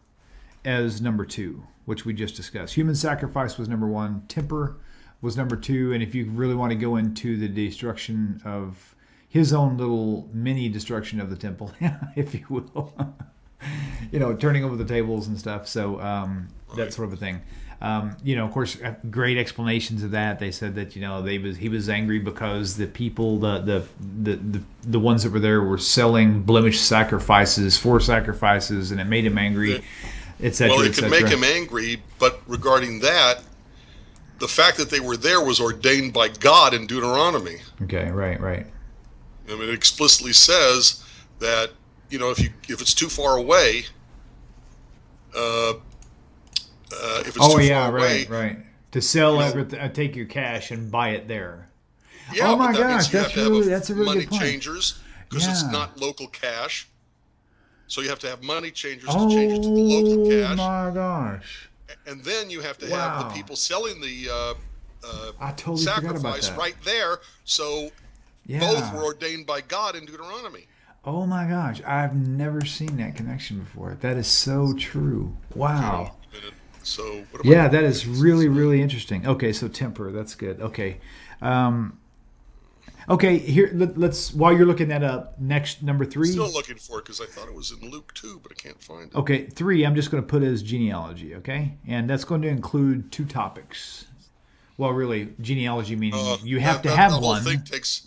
as number 2, which we just discussed. Human sacrifice was number 1. Temper was number 2. And if you really want to go into the destruction of his own little mini destruction of the temple, if you will, turning over the tables and stuff. So that sort of a thing. Of course, great explanations of that. They said that he was angry because the people, the ones that were there, were selling blemished sacrifices for sacrifices, and it made him angry, etc. Well, it could make him angry, but regarding that, the fact that they were there was ordained by God in Deuteronomy. Okay, right. I mean, it explicitly says that if it's too far away, right. To sell everything, take your cash and buy it there. Yeah, oh my but that gosh, means you have to have that's a really money good point. changers because it's not local cash. So you have to have money changers to Oh change it to the local cash. my gosh! And then you have to have the people selling the I totally forgot about sacrifice that. right there. So both were ordained by God in Deuteronomy. Oh my gosh, I've never seen that connection before. That is so true. Wow. So that is really, really interesting. Okay, so temper, that's good. Okay. Okay, here let's while you're looking that up, next number 3. I'm still looking for it because I thought it was in Luke 2, but I can't find it. Okay, 3 I'm just going to put as genealogy, okay? And that's going to include 2 topics. Well, really, genealogy meaning you have to have the whole one. thing takes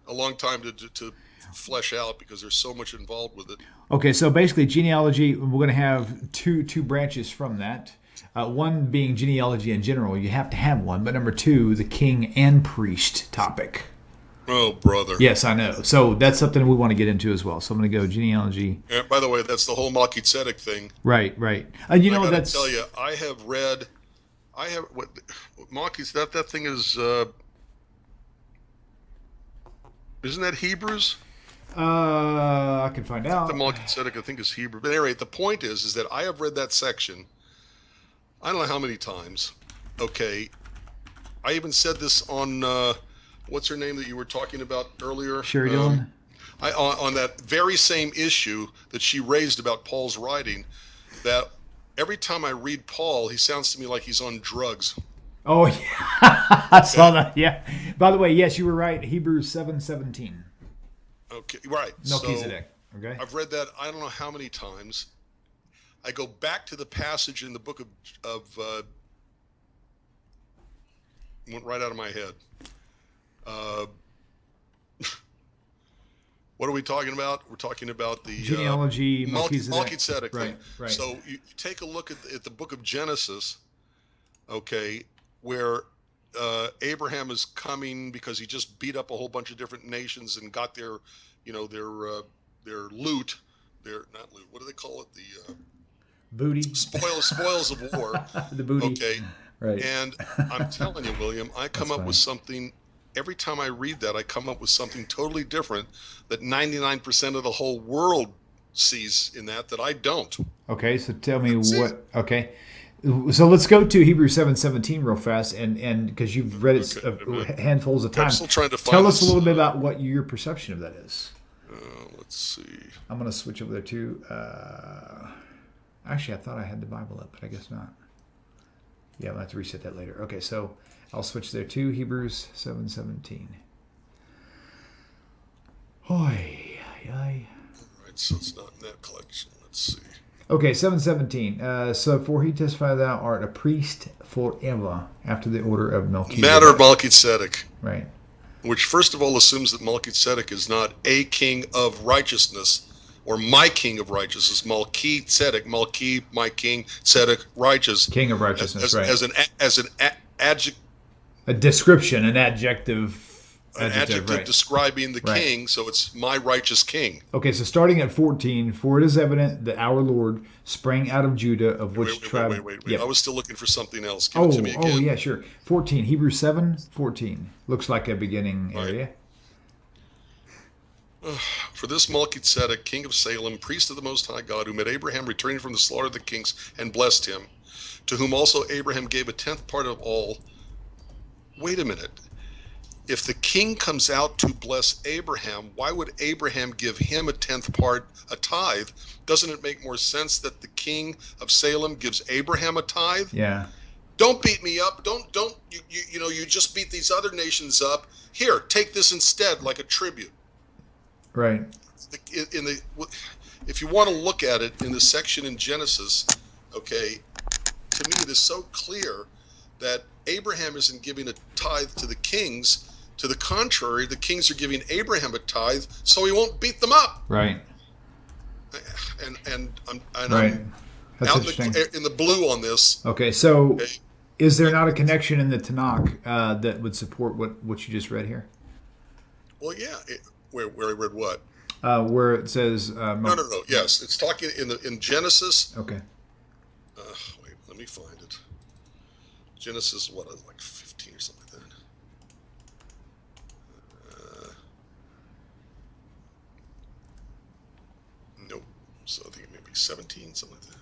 a long time to flesh out because there's so much involved with it. Okay, so basically genealogy, we're going to have two branches from that. One being genealogy in general, you have to have one. But number 2, the king and priest topic. Oh, brother. Yes, I know. So that's something we want to get into as well. So I'm going to go genealogy. And by the way, that's the whole Melchizedek thing. Right. I gotta tell you, I have what Melchizedek. That thing is. Isn't that Hebrews? I can find out. The Melchizedek, I think, is Hebrew. But anyway, the point is that I have read that section. I don't know how many times. Okay, I even said this on what's her name that you were talking about earlier? Sherry Dillon. On that very same issue that she raised about Paul's writing, that every time I read Paul, he sounds to me like he's on drugs. Oh, yeah. I saw that, yeah. By the way, yes, you were right. Hebrews 7:17. Okay, right. Melchizedek, okay. I've read that I don't know how many times. I go back to the passage in the book of went right out of my head. What are we talking about? We're talking about the genealogy, Melchizedek thing. Right. So you take a look at the book of Genesis, okay, where Abraham is coming because he just beat up a whole bunch of different nations and got their, their loot, their not loot. What do they call it? The booty, spoils of war. the booty. Okay, right. And I'm telling you, William, I come up with something. Every time I read that, I come up with something totally different that 99% of the whole world sees in that I don't. Okay, so tell me what. Okay, so let's go to Hebrews 7:17 real fast, and because you've read it handfuls of times. I'm still trying to find Tell us a little bit about what your perception of that is. Let's see. I'm going to switch over there too. Actually, I thought I had the Bible up, but I guess not. Yeah, I'm going to have to reset that later. Okay, so I'll switch there to Hebrews 7:17. Hoy, All right, so it's not in that collection. Let's see. Okay, 7:17. So for he testified, thou art a priest forever after the order of Melchizedek. Matter of Melchizedek. Right. Which first of all assumes that Melchizedek is not a king of righteousness or my king of righteousness. Melchizedek, my king, Tzedek, righteous. King of righteousness, right. As an adjective. A description, an adjective. An adjective describing the king, so it's my righteous king. Okay, so starting at 14, for it is evident that our Lord sprang out of Judah, of which tribe... Wait. Yep. I was still looking for something else. Give it to me again. Oh, yeah, sure. 14, Hebrews 7:14. Looks like a beginning area. For this Melchizedek, king of Salem, priest of the Most High God, who met Abraham returning from the slaughter of the kings and blessed him, to whom also Abraham gave a tenth part of all. Wait a minute. If the king comes out to bless Abraham, why would Abraham give him a tenth part, a tithe? Doesn't it make more sense that the king of Salem gives Abraham a tithe? Yeah. Don't beat me up. You just beat these other nations up. Here, take this instead, like a tribute. Right. If you want to look at it in the section in Genesis, okay, to me it is so clear that Abraham isn't giving a tithe to the kings. To the contrary, the kings are giving Abraham a tithe so he won't beat them up. Right. And I'm That's out interesting. in the blue on this. Okay, so is there not a connection in the Tanakh that would support what you just read here? Well, yeah. Where I read what? Where it says... No. Yes, it's talking in Genesis. Okay. Wait, let me find it. Genesis, like 15 or something like that. Nope. So I think maybe 17, something like that.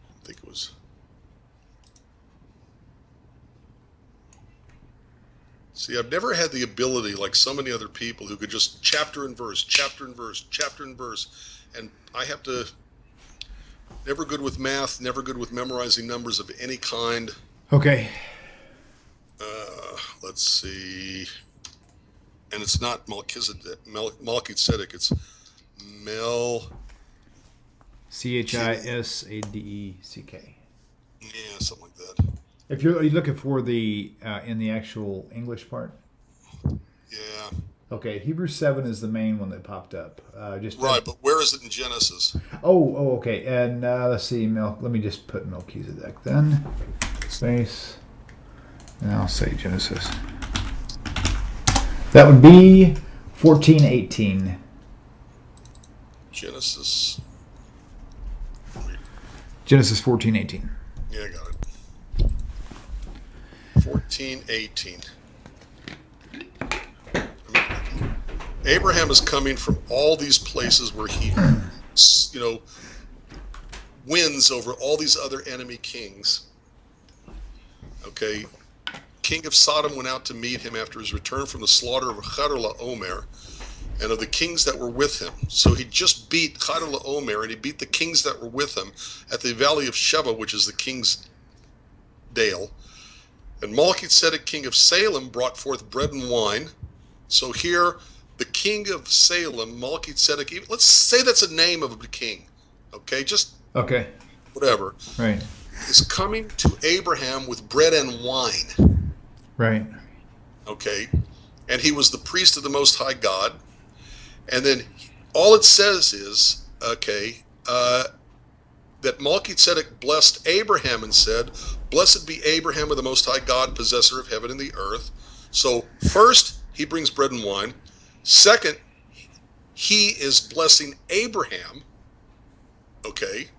I think it was. See, I've never had the ability, like so many other people, who could just chapter and verse, and I have to. Never good with math, never good with memorizing numbers of any kind. Okay. Let's see. And it's not Melchizedek, it's Chisadek. Yeah, something like that. If you're looking for the in the actual English part. Yeah. Okay, Hebrews 7 is the main one that popped up. Right, but where is it in Genesis? Oh, okay. And let's see, let me just put Melchizedek then. Space. And I'll say Genesis. That would be 14:18. Genesis 14:18. Yeah, I got it. 14:18. Abraham is coming from all these places where he, wins over all these other enemy kings. Okay, King of Sodom went out to meet him after his return from the slaughter of Federow, and of the kings that were with him. So he just beat Federow, and he beat the kings that were with him at the valley of Sheba, which is the king's dale. And Melchizedek, king of Salem, brought forth bread and wine. So here, the king of Salem, Melchizedek, let's say that's a name of the king. Okay, Okay. whatever, Right. is coming to Abraham with bread and wine. Right. Okay. And he was the priest of the Most High God. And then all it says is, okay, that Melchizedek blessed Abraham and said, "Blessed be Abraham of the Most High God, possessor of heaven and the earth." So first, he brings bread and wine. Second, he is blessing Abraham, okay?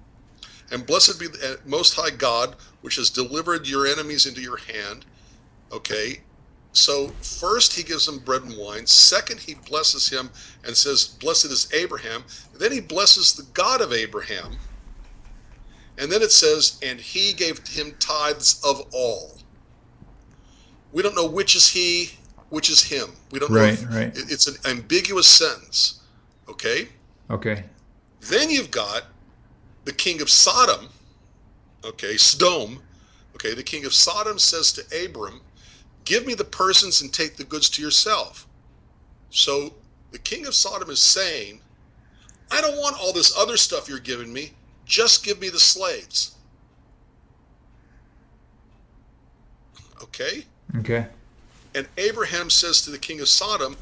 And blessed be the Most High God, which has delivered your enemies into your hand, okay? So first he gives him bread and wine. Second, he blesses him and says, "Blessed is Abraham." Then he blesses the God of Abraham. And then it says, "And he gave him tithes of all." We don't know which is he, which is him. We don't know Right. if Right. it's an ambiguous sentence. Okay? Okay. Then you've got the king of Sodom, okay, Sodom. Okay, the king of Sodom says to Abram, "Give me the persons and take the goods to yourself." So the king of Sodom is saying, "I don't want all this other stuff you're giving me. Just give me the slaves." Okay? Okay. And Abraham says to the king of Sodom,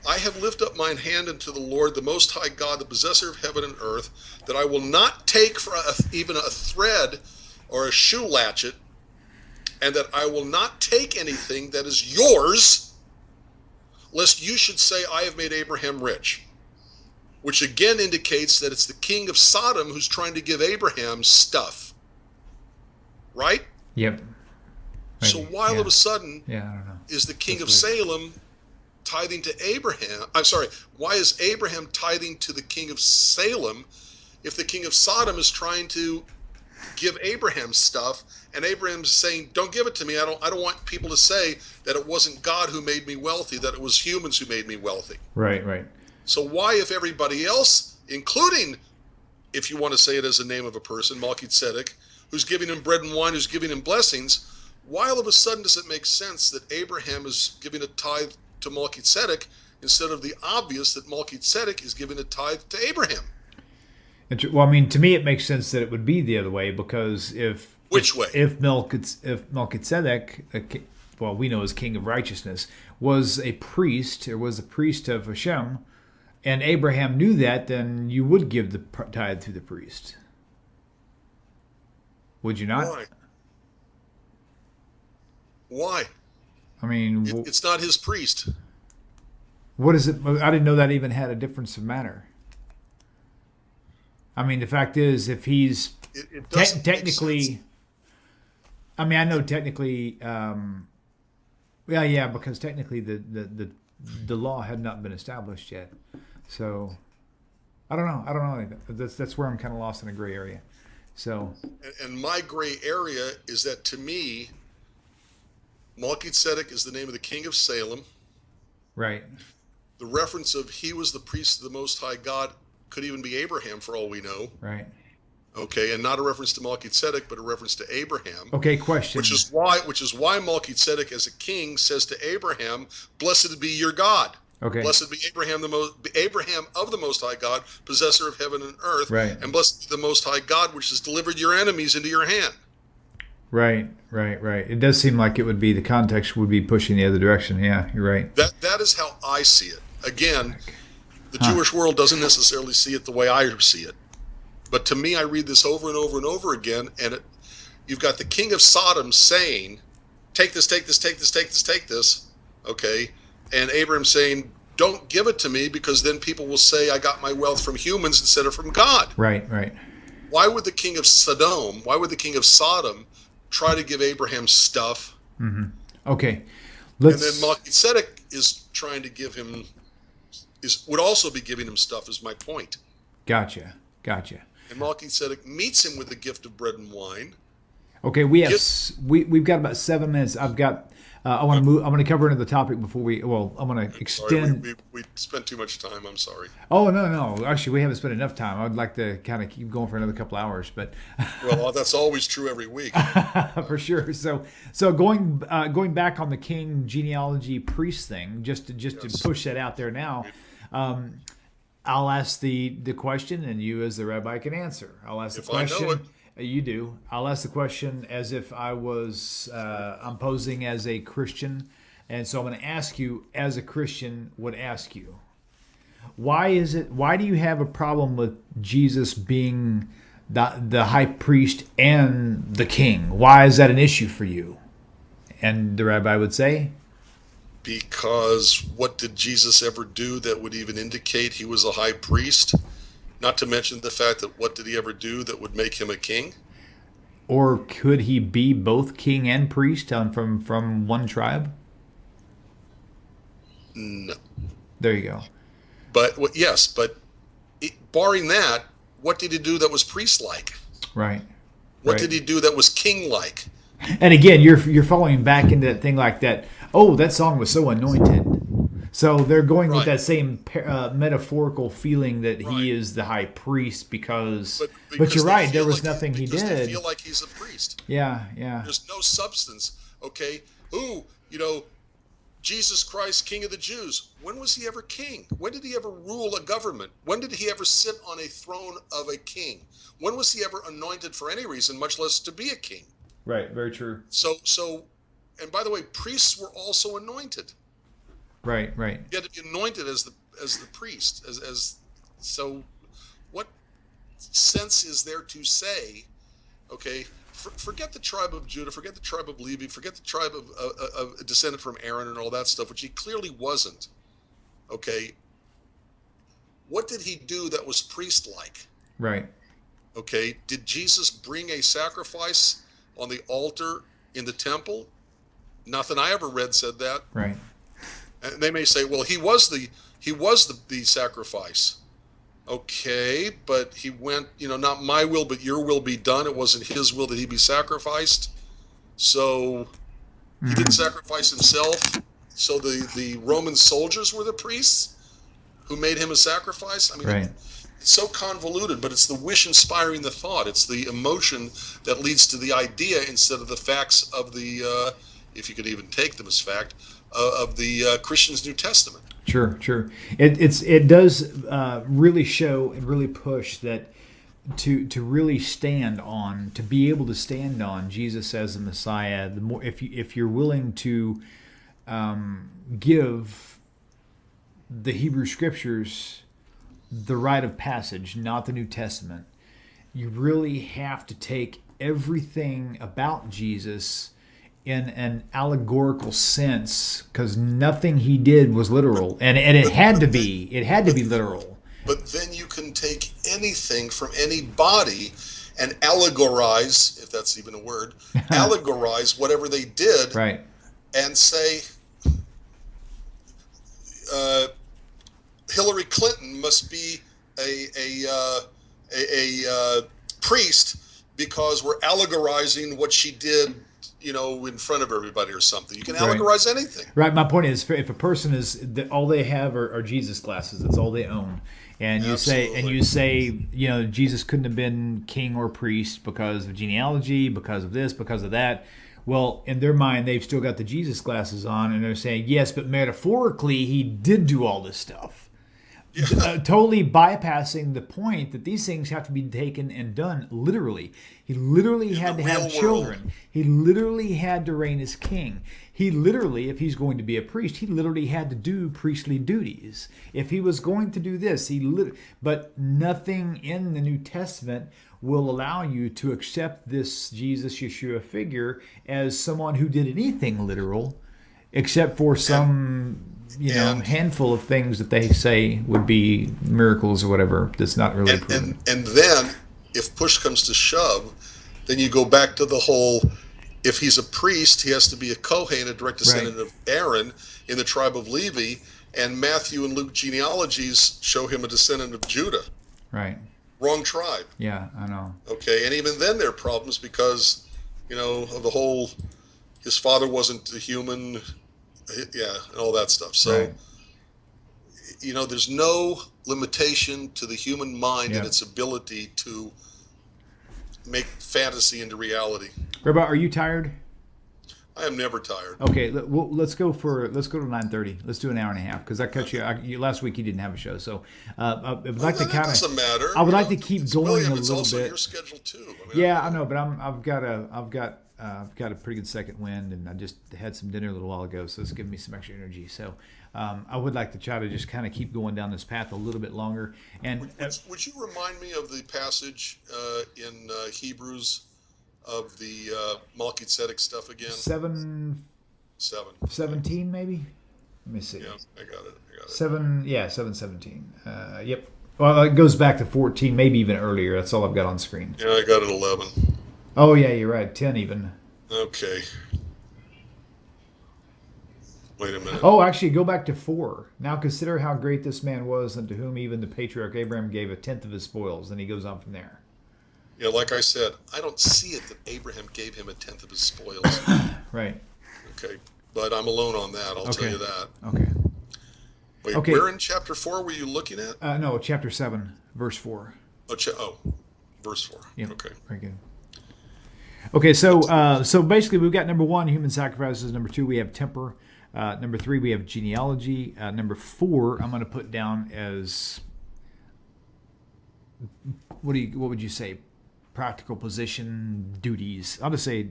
"I have lifted up mine hand unto the Lord, the Most High God, the possessor of heaven and earth, that I will not take for even a thread or a shoe latchet, and that I will not take anything that is yours, lest you should say, I have made Abraham rich." Which again indicates that it's the king of Sodom who's trying to give Abraham stuff. Right? Yep. So why all of a sudden I don't know. is the king of That's weird. Salem tithing to Abraham? I'm sorry, why is Abraham tithing to the king of Salem if the king of Sodom is trying to give Abraham stuff, and Abraham's saying, "Don't give it to me. I don't want people to say that it wasn't God who made me wealthy, that it was humans who made me wealthy." Right. Right. So why, if everybody else, including, if you want to say it as a name of a person, Melchizedek, who's giving him bread and wine, who's giving him blessings, why all of a sudden does it make sense that Abraham is giving a tithe to Melchizedek instead of the obvious that Melchizedek is giving a tithe to Abraham? Well, I mean, to me, it makes sense that it would be the other way, because Which way? If Melchizedek, well, we know as King of Righteousness, was a priest, or was a priest of Hashem, and Abraham knew that, then you would give the tithe to the priest. Would you not? Why? Why? I mean, It's not his priest. what is it? I didn't know that even had a difference of manner. I mean, the fact is, if he's It doesn't make sense. technically, I mean, I know technically, yeah, because technically the law had not been established yet. So I don't know. That's where I'm kind of lost in a gray area. So And my gray area is that, to me, Melchizedek is the name of the king of Salem. right, The reference of he was the priest of the Most High God could even be Abraham, for all we know. right. Okay, and not a reference to Melchizedek, but a reference to Abraham. Okay, question. Which is why Melchizedek, as a king, says to Abraham, "Blessed be your God." Okay. Blessed be Abraham of the Most High God, possessor of heaven and earth. Right. And blessed be the Most High God, which has delivered your enemies into your hand. Right. It does seem like it would be, the context would be pushing the other direction. Yeah, you're right. That is how I see it. Again, the Jewish world doesn't necessarily see it the way I see it. But to me, I read this over and over and over again, and you've got the king of Sodom saying, "Take this, take this, take this, take this, take this," okay? And Abraham saying, "Don't give it to me, because then people will say I got my wealth from humans instead of from God." Right. Why would the king of Sodom try to give Abraham stuff? Okay. And then Melchizedek is trying to give him, would also be giving him stuff, is my point. Gotcha. And Melchizedek meets him with the gift of bread and wine. Okay, we've got about 7 minutes. I've got. I want to move. I'm going to cover another topic before we. Well, I'm going to extend. Sorry, we spent too much time. I'm sorry. Oh no! Actually, we haven't spent enough time. I'd like to kind of keep going for another couple hours, but Well, that's always true every week. for sure. So going back on the king genealogy priest thing, just to push that out there now. I'll ask the question, and you as the rabbi can answer. I'll ask the If I know question. You do. I'll ask the question as if I'm posing as a Christian. And so I'm going to ask you, as a Christian would ask you, why do you have a problem with Jesus being the high priest and the king? Why is that an issue for you? And the rabbi would say, because what did Jesus ever do that would even indicate he was a high priest? Not to mention the fact that what did he ever do that would make him a king? Or could he be both king and priest from one tribe? No. There you go. But yes, barring that, what did he do that was priest-like? Right. What did he do that was king-like? And again, you're following back into that thing like that. Oh, that song was so anointed. So they're going with that same metaphorical feeling that he is the high priest because you're right. There was nothing he did. They feel like he's a priest. Yeah. There's no substance. Okay. Jesus Christ, King of the Jews. When was he ever king? When did he ever rule a government? When did he ever sit on a throne of a king? When was he ever anointed for any reason, much less to be a king? Right. Very true. So, and by the way, priests were also anointed. Right. You had to be anointed as the priest. So, what sense is there to say, okay, forget the tribe of Judah, forget the tribe of Levi, forget the tribe of descended from Aaron and all that stuff, which he clearly wasn't. Okay, what did he do that was priest-like? Right. Okay, did Jesus bring a sacrifice on the altar in the temple? Nothing I ever read said that. Right. And they may say, well, he was the sacrifice. Okay, but he went, not my will, but your will be done. It wasn't his will that he be sacrificed. So he didn't sacrifice himself. So the Roman soldiers were the priests who made him a sacrifice. I mean, it's so convoluted, but it's the wish inspiring the thought. It's the emotion that leads to the idea instead of the facts of the, if you could even take them as fact, of the Christian's New Testament. Sure. It does really show and really push that to really stand on, to be able to stand on Jesus as the Messiah. The more, if you're willing to give the Hebrew Scriptures the rite of passage, not the New Testament, you really have to take everything about Jesus in an allegorical sense, because nothing he did was literal, and it had to be literal. But then you can take anything from anybody and allegorize, if that's even a word, allegorize whatever they did, right? And say Hillary Clinton must be a priest because we're allegorizing what she did, in front of everybody or something. You can allegorize anything. Right. My point is, if a person is all they have are Jesus glasses, that's all they own, and you say, Jesus couldn't have been king or priest because of genealogy, because of this, because of that. Well, in their mind, they've still got the Jesus glasses on, and they're saying, yes, but metaphorically, he did do all this stuff. Totally bypassing the point that these things have to be taken and done literally. He literally had to have children. He literally had to reign as king. He literally, if he's going to be a priest, he literally had to do priestly duties. If he was going to do this, but nothing in the New Testament will allow you to accept this Jesus Yeshua figure as someone who did anything literal, except for some handful of things that they say would be miracles or whatever. That's not really proven. And then, if push comes to shove, then you go back to the whole, if he's a priest, he has to be a Kohen, a direct descendant of Aaron in the tribe of Levi, and Matthew and Luke genealogies show him a descendant of Judah. Right. Wrong tribe. Yeah, I know. Okay, and even then there are problems because, of the whole, his father wasn't a human, and all that stuff. So, there's no limitation to the human mind and its ability to make fantasy into reality. Rabbi, are you tired? I am never tired. Okay, let's go to 9:30. Let's do an hour and a half because I cut you last week. You didn't have a show, so I would like to That doesn't matter. I would like to keep going Wil'Liam, a it's little also bit. your schedule too. Yeah, I know, but I've got a pretty good second wind, and I just had some dinner a little while ago, so it's giving me some extra energy. So I would like to try to just kind of keep going down this path a little bit longer. And would you remind me of the passage in Hebrews of the Melchizedek stuff again? 17 maybe. Let me see. Yeah, I got it. 7:17. Yep. Well, it goes back to 14, maybe even earlier. That's all I've got on screen. Yeah, I got it 11. Oh yeah, you're right. 10 even. Okay. Wait a minute. Oh, actually, go back to 4. Now consider how great this man was, unto whom even the patriarch Abraham gave a tenth of his spoils. Then he goes on from there. Yeah, like I said, I don't see it that Abraham gave him a tenth of his spoils. Right. Okay, but I'm alone on that. I'll tell you that. Okay. Wait, Okay. where in chapter 4 were you looking at? No, chapter 7, verse 4. Verse 4. Yep. Okay. Very good. Okay, so basically we've got number 1, human sacrifices. Number 2, we have temper. Number 3, we have genealogy. Number 4, I'm going to put down as what would you say? Practical position duties. I'll just say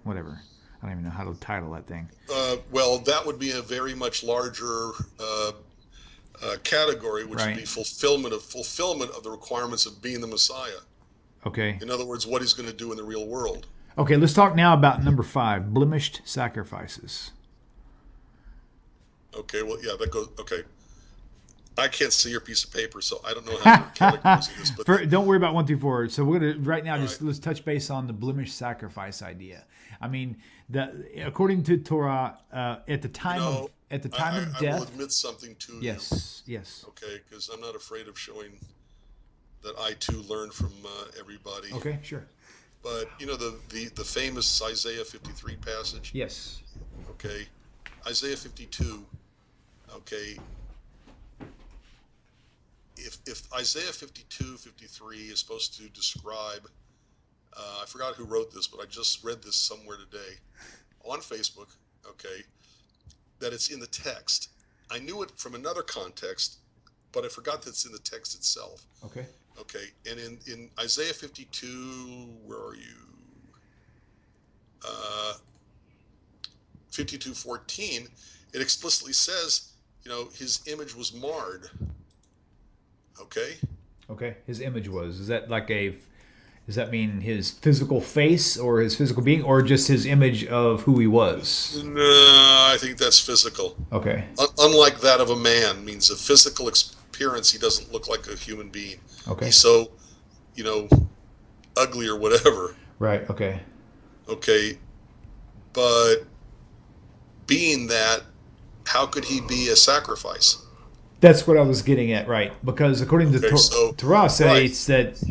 whatever. I don't even know how to title that thing. Well, that would be a very much larger category, which would be fulfillment of the requirements of being the Messiah. Okay. In other words, what he's going to do in the real world. Okay, let's talk now about number 5, blemished sacrifices. Okay, well, yeah, that goes. Okay, I can't see your piece of paper, so I don't know how to categorize this. But don't worry about 1 through 4. So we're gonna right now let's touch base on the blemished sacrifice idea. I mean, according to Torah, at the time of death. I will admit something to you. Yes. Okay, because I'm not afraid of showing that I too learn from everybody. Okay, sure. But the famous Isaiah 53 passage. Yes. Okay, Isaiah 52. Okay. If Isaiah 52, 53 is supposed to describe, I forgot who wrote this, but I just read this somewhere today on Facebook, okay, that it's in the text. I knew it from another context, but I forgot that it's in the text itself. Okay. Okay, and in Isaiah 52, where are you? 52:14, it explicitly says, his image was marred. Okay. Okay. His image was. Does that mean his physical face or his physical being or just his image of who he was? No, I think that's physical. Okay. Unlike that of a man, means a physical appearance, he doesn't look like a human being. Okay. He's so, ugly or whatever. Right. Okay. Okay. But being that, how could he be a sacrifice? That's what I was getting at, right? Because according to Torah states that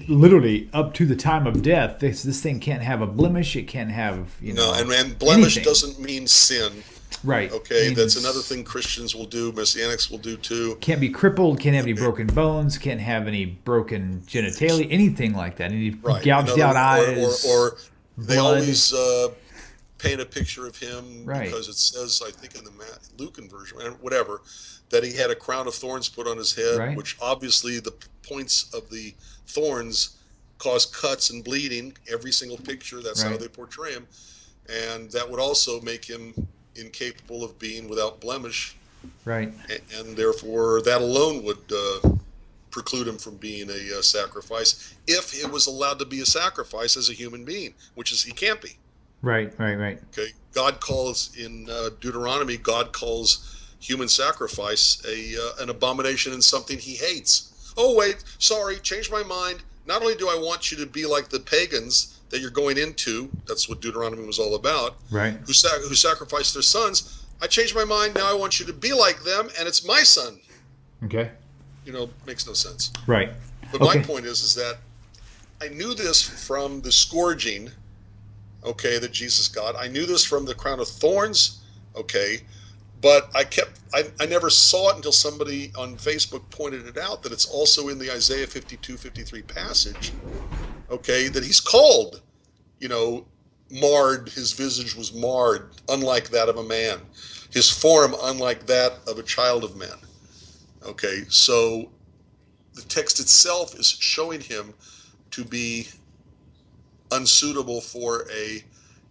literally up to the time of death, this thing can't have a blemish. It can't have No, and blemish anything. Doesn't mean sin. Right. Okay, that's another thing Christians will do. Messianics will do too. Can't be crippled. Can't have any broken bones. Can't have any broken genitalia. Anything like that. Any gouged out eyes. Or they blood. always paint a picture of him because it says, I think in the Lucan version, whatever, that he had a crown of thorns put on his head, which obviously the points of the thorns cause cuts and bleeding. Every single picture, that's how they portray him. And that would also make him incapable of being without blemish. Right. And therefore, that alone would preclude him from being a sacrifice if it was allowed to be a sacrifice as a human being, which is he can't be. Right. Okay. God calls in Deuteronomy, God calls human sacrifice an abomination and something he hates. Oh, wait, sorry, change my mind. Not only do I want you to be like the pagans that you're going into, that's what Deuteronomy was all about, right? Who sacrificed their sons. I changed my mind. Now I want you to be like them, and it's my son. Okay. Makes no sense. Right. But my point is that I knew this from the scourging, okay, that Jesus got. I knew this from the crown of thorns, okay, but I never saw it until somebody on Facebook pointed it out that it's also in the Isaiah 52, 53 passage, okay, that he's called, marred, his visage was marred, unlike that of a man, his form unlike that of a child of men. Okay, so the text itself is showing him to be unsuitable for a,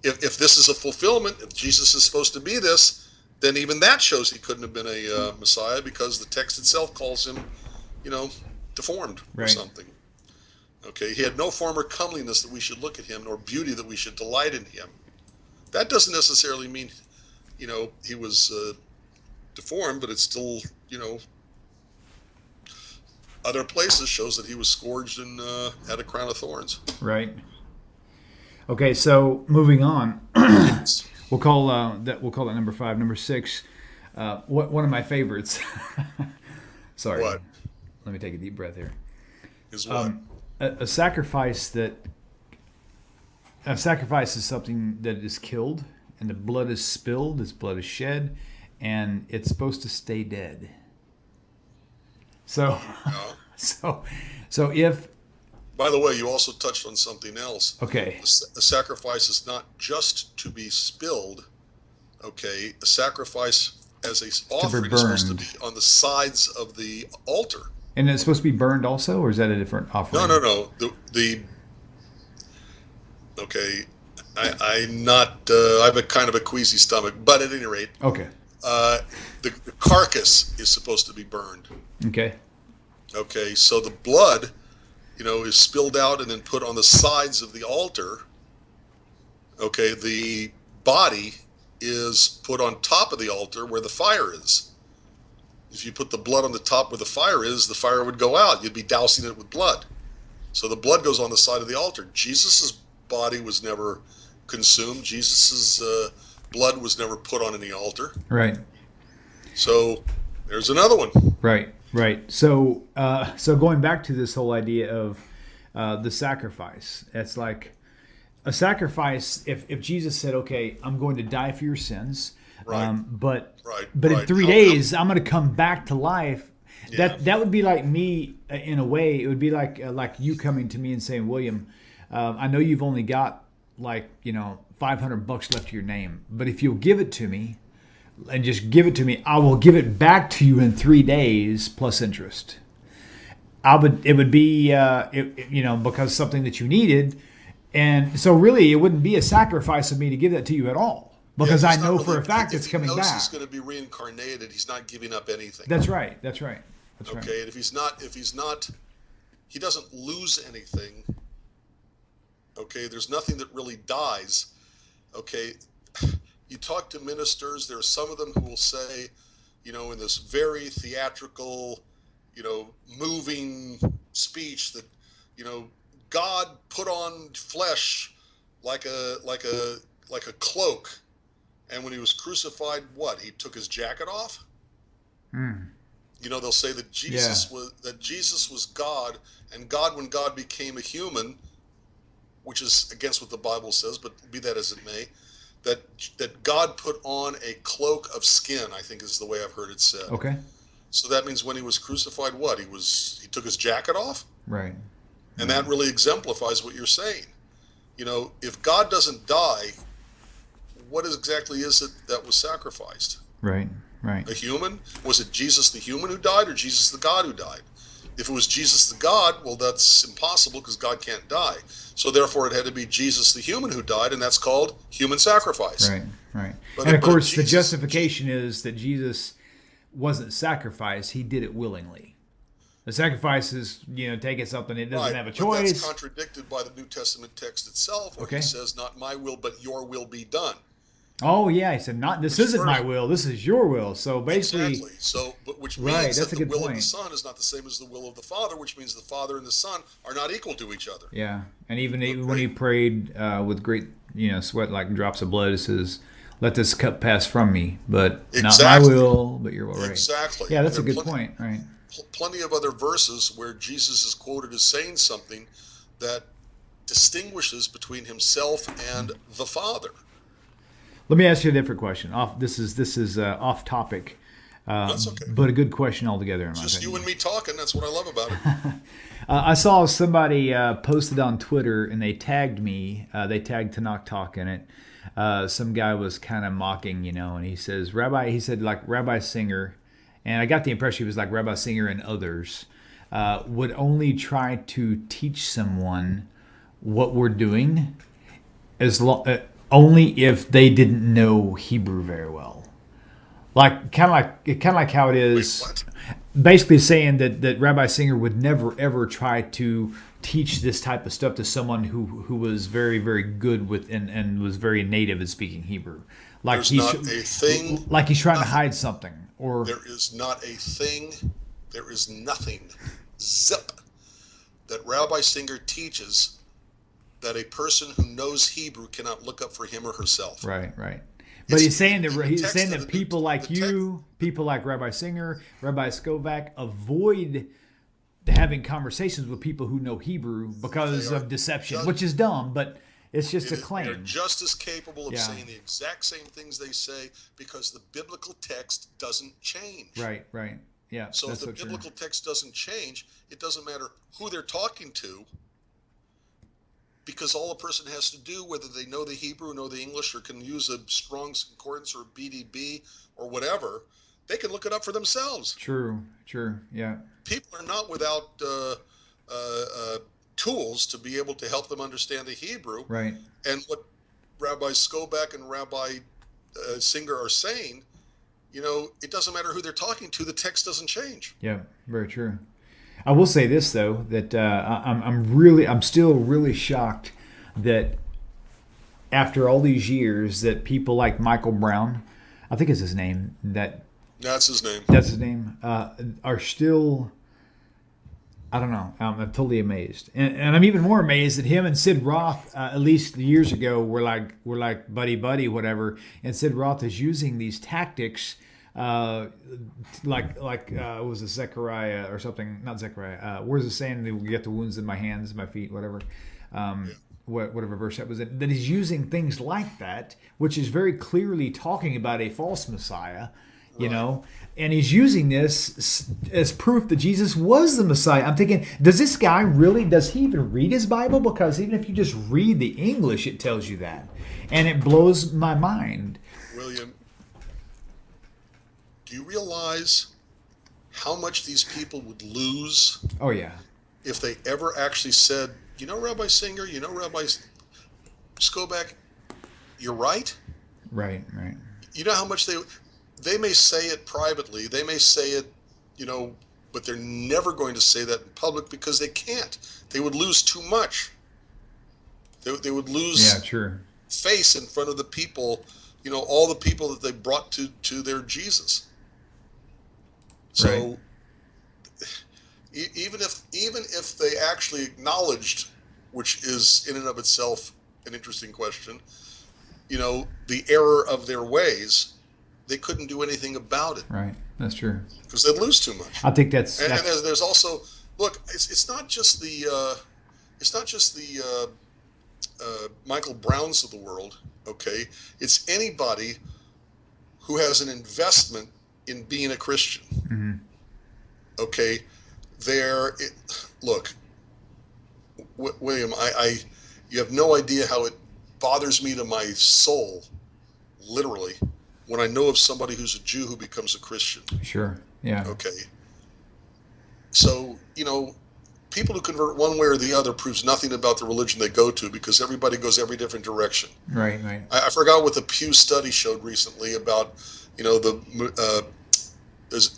if this is a fulfillment, if Jesus is supposed to be this, then even that shows he couldn't have been a Messiah, because the text itself calls him, deformed or something. Okay, he had no form or comeliness that we should look at him, nor beauty that we should delight in him. That doesn't necessarily mean, he was deformed, but it's still, other places shows that he was scourged and had a crown of thorns. Right. Okay, so moving on, we'll call that number 5. Number 6, one of my favorites. Sorry. What? Let me take a deep breath here. Is what? A sacrifice is something that is killed, and the blood is spilled, its blood is shed, and it's supposed to stay dead. So, so if. By the way, you also touched on something else. Okay. A sacrifice is not just to be spilled. Okay, a sacrifice as a offering is supposed to be on the sides of the altar. And it's supposed to be burned also, or is that a different offering? No. Okay, I'm not. I have a kind of a queasy stomach, but at any rate, okay. The carcass is supposed to be burned. Okay. Okay, so the blood, is spilled out and then put on the sides of the altar. Okay, the body is put on top of the altar where the fire is. If you put the blood on the top where the fire is, the fire would go out. You'd be dousing it with blood. So the blood goes on the side of the altar. Jesus's body was never consumed. Jesus's blood was never put on any altar. Right. So there's another one. Right. So going back to this whole idea of the sacrifice, it's like a sacrifice. If Jesus said, "Okay, I'm going to die for your sins," right. But in 3 days I'm going to come back to life. Yeah. That would be like me in a way. It would be like you coming to me and saying, "William, I know you've only got $500 left to your name, but if you'll give it to me, and just give it to me, I will give it back to you in 3 days plus interest." It would be because something that you needed, and so really it wouldn't be a sacrifice of me to give that to you at all, because I know for a fact it's coming back. He's going to be reincarnated. He's not giving up anything. That's right. Okay, and if he's not, he doesn't lose anything. Okay, there's nothing that really dies. Okay, you talk to ministers, there are some of them who will say, in this very theatrical, moving speech that, God put on flesh like a cloak, and when he was crucified, he took his jacket off? They'll say that Jesus was God, and God, when God became a human, which is against what the Bible says, but be that as it may, that God put on a cloak of skin, I think is the way I've heard it said. Okay. So that means when he was crucified, he took his jacket off? Right. And that really exemplifies what you're saying. If God doesn't die, what exactly is it that was sacrificed? Right. A human? Was it Jesus the human who died, or Jesus the God who died? If it was Jesus the God, well, that's impossible because God can't die. So therefore it had to be Jesus the human who died, and that's called human sacrifice. Right. And of course the justification is that Jesus wasn't sacrificed, he did it willingly. The sacrifice is, taking something it doesn't have a choice. But that's contradicted by the New Testament text itself, where he says, "Not my will, but your will be done." Oh yeah, he said, this isn't my will, this is your will. So basically, exactly. So, which means that the will point. of the Son is not the same as the will of the Father, which means the Father and the Son are not equal to each other. Yeah, and even when he prayed with great, sweat like drops of blood, it says, "Let this cup pass from me, but not my will, but your will." Right. Exactly. Yeah, that's a good point. Right. Plenty of other verses where Jesus is quoted as saying something that distinguishes between himself and the Father. Let me ask you a different question. This is off topic. That's okay. But a good question altogether, in my Just you opinion. and me talking. That's what I love about it. I saw somebody posted on Twitter and they tagged me. They tagged Tanakh Talk in it. Some guy was kind of mocking, and he says, Rabbi, he said, like Rabbi Singer, and I got the impression he was like Rabbi Singer and others, would only try to teach someone what we're doing only if they didn't know Hebrew very well. Like kind of like how it Wait, is, what? basically saying that Rabbi Singer would never ever try to teach this type of stuff to someone who was very very good with and was very native in speaking Hebrew, like There's not a thing. like he's trying to Nothing. hide something or There is not a thing. There is nothing. Zip. That Rabbi Singer teaches that a person who knows Hebrew cannot look up for him or herself. right. But he's saying that The people like the text. you, people like Rabbi Singer, Rabbi Skovak, avoid having conversations with people who know Hebrew because They are of deception, just- which is dumb, but it's just a They're claim. just as capable of Yeah. saying the exact same things they say because the biblical text doesn't change. Right. Yeah, So if that's the so true. biblical text doesn't change, it doesn't matter who they're talking to, because all a person has to do, whether they know the Hebrew, know the English, or can use a Strong's Concordance or a BDB or whatever, they can look it up for themselves. True, yeah. People are not without tools to be able to help them understand the Hebrew. Right. And what Rabbi Skobach and Rabbi Singer are saying, it doesn't matter who they're talking to, the text doesn't change. Yeah, very true. I will say this though, that I'm still really shocked that after all these years that people like Michael Brown, I think is his name, That's his name. are still. I don't know. I'm totally amazed, and I'm even more amazed that him and Sid Roth, at least years ago, were like buddy, whatever. And Sid Roth is using these tactics, was it Zechariah or something? Not Zechariah. Where's it saying that we get the wounds in my hands, my feet, whatever. Whatever verse that was in, that he's using things like that, which is very clearly talking about a false Messiah. And he's using this as proof that Jesus was the Messiah. I'm thinking, does he even read his Bible? Because even if you just read the English, it tells you that. And it blows my mind. William, do you realize how much these people would lose? Oh, yeah. If they ever actually said, Rabbi Singer, Rabbi Skobach, you're right? Right. You know how much they may say it privately, they may say it, but they're never going to say that in public because they can't. They would lose too much. They would lose face in front of the people, all the people that they brought to their Jesus. So right. even if they actually acknowledged, which is in and of itself an interesting question, the error of their ways, they couldn't do anything about it. Right, that's true. Because they'd lose too much. I think that's. And there's also, look, it's not just the Michael Browns of the world. Okay, it's anybody who has an investment in being a Christian. Mm-hmm. Okay, look, William, you have no idea how it bothers me to my soul, literally, when I know of somebody who's a Jew who becomes a Christian. Sure. Yeah. Okay. So, people who convert one way or the other proves nothing about the religion they go to because everybody goes every different direction. Right. I forgot what the Pew study showed recently about, there's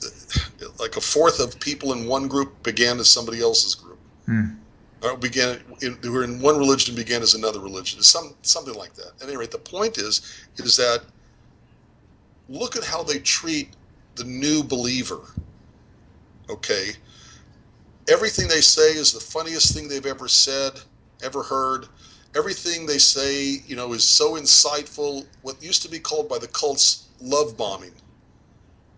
like a fourth of people in one group began as somebody else's group. Who were in one religion began as another religion. It's something like that. At any rate, the point is that look at how they treat the new believer. Okay, everything they say is the funniest thing they've ever said, ever heard. Everything they say, is so insightful. What used to be called by the cults love bombing.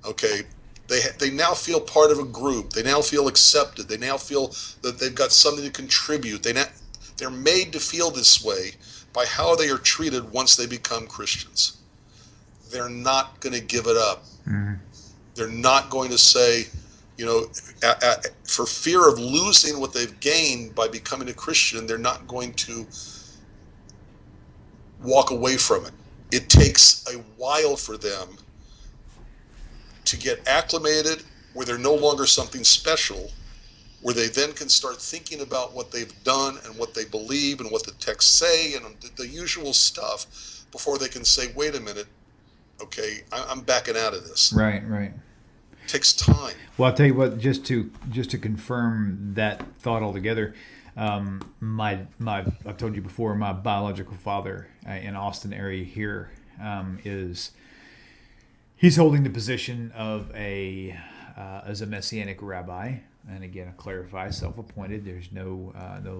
Okay, they now feel part of a group. They now feel accepted. They now feel that they've got something to contribute. They're made to feel this way by how they are treated once they become Christians. They're not going to give it up. Mm-hmm. They're not going to say, for fear of losing what they've gained by becoming a Christian, they're not going to walk away from it. It takes a while for them to get acclimated, where they're no longer something special, where they then can start thinking about what they've done and what they believe and what the texts say and the usual stuff before they can say, wait a minute, okay, I'm backing out of this. Right. It takes time. Well, I'll tell you what, just to confirm that thought altogether, I've told you before, my biological father in Austin area here he's holding the position of as a Messianic rabbi. And again, I clarify, self-appointed. There's no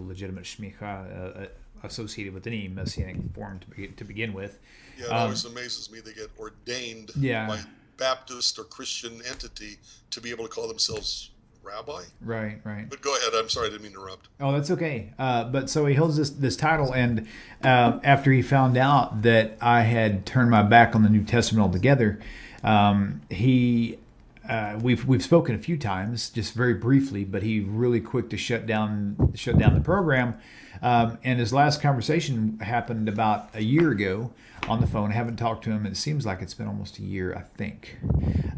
legitimate shmicha associated with any Messianic form to begin with. Yeah, it always amazes me they get ordained by Baptist or Christian entity to be able to call themselves rabbi. Right. But go ahead. I'm sorry, I didn't mean to interrupt. Oh, that's okay. But so he holds this title, and after he found out that I had turned my back on the New Testament altogether, we've spoken a few times, just very briefly, but he really quick to shut down the program. And his last conversation happened about a year ago on the phone. I haven't talked to him. It seems like it's been almost a year, I think.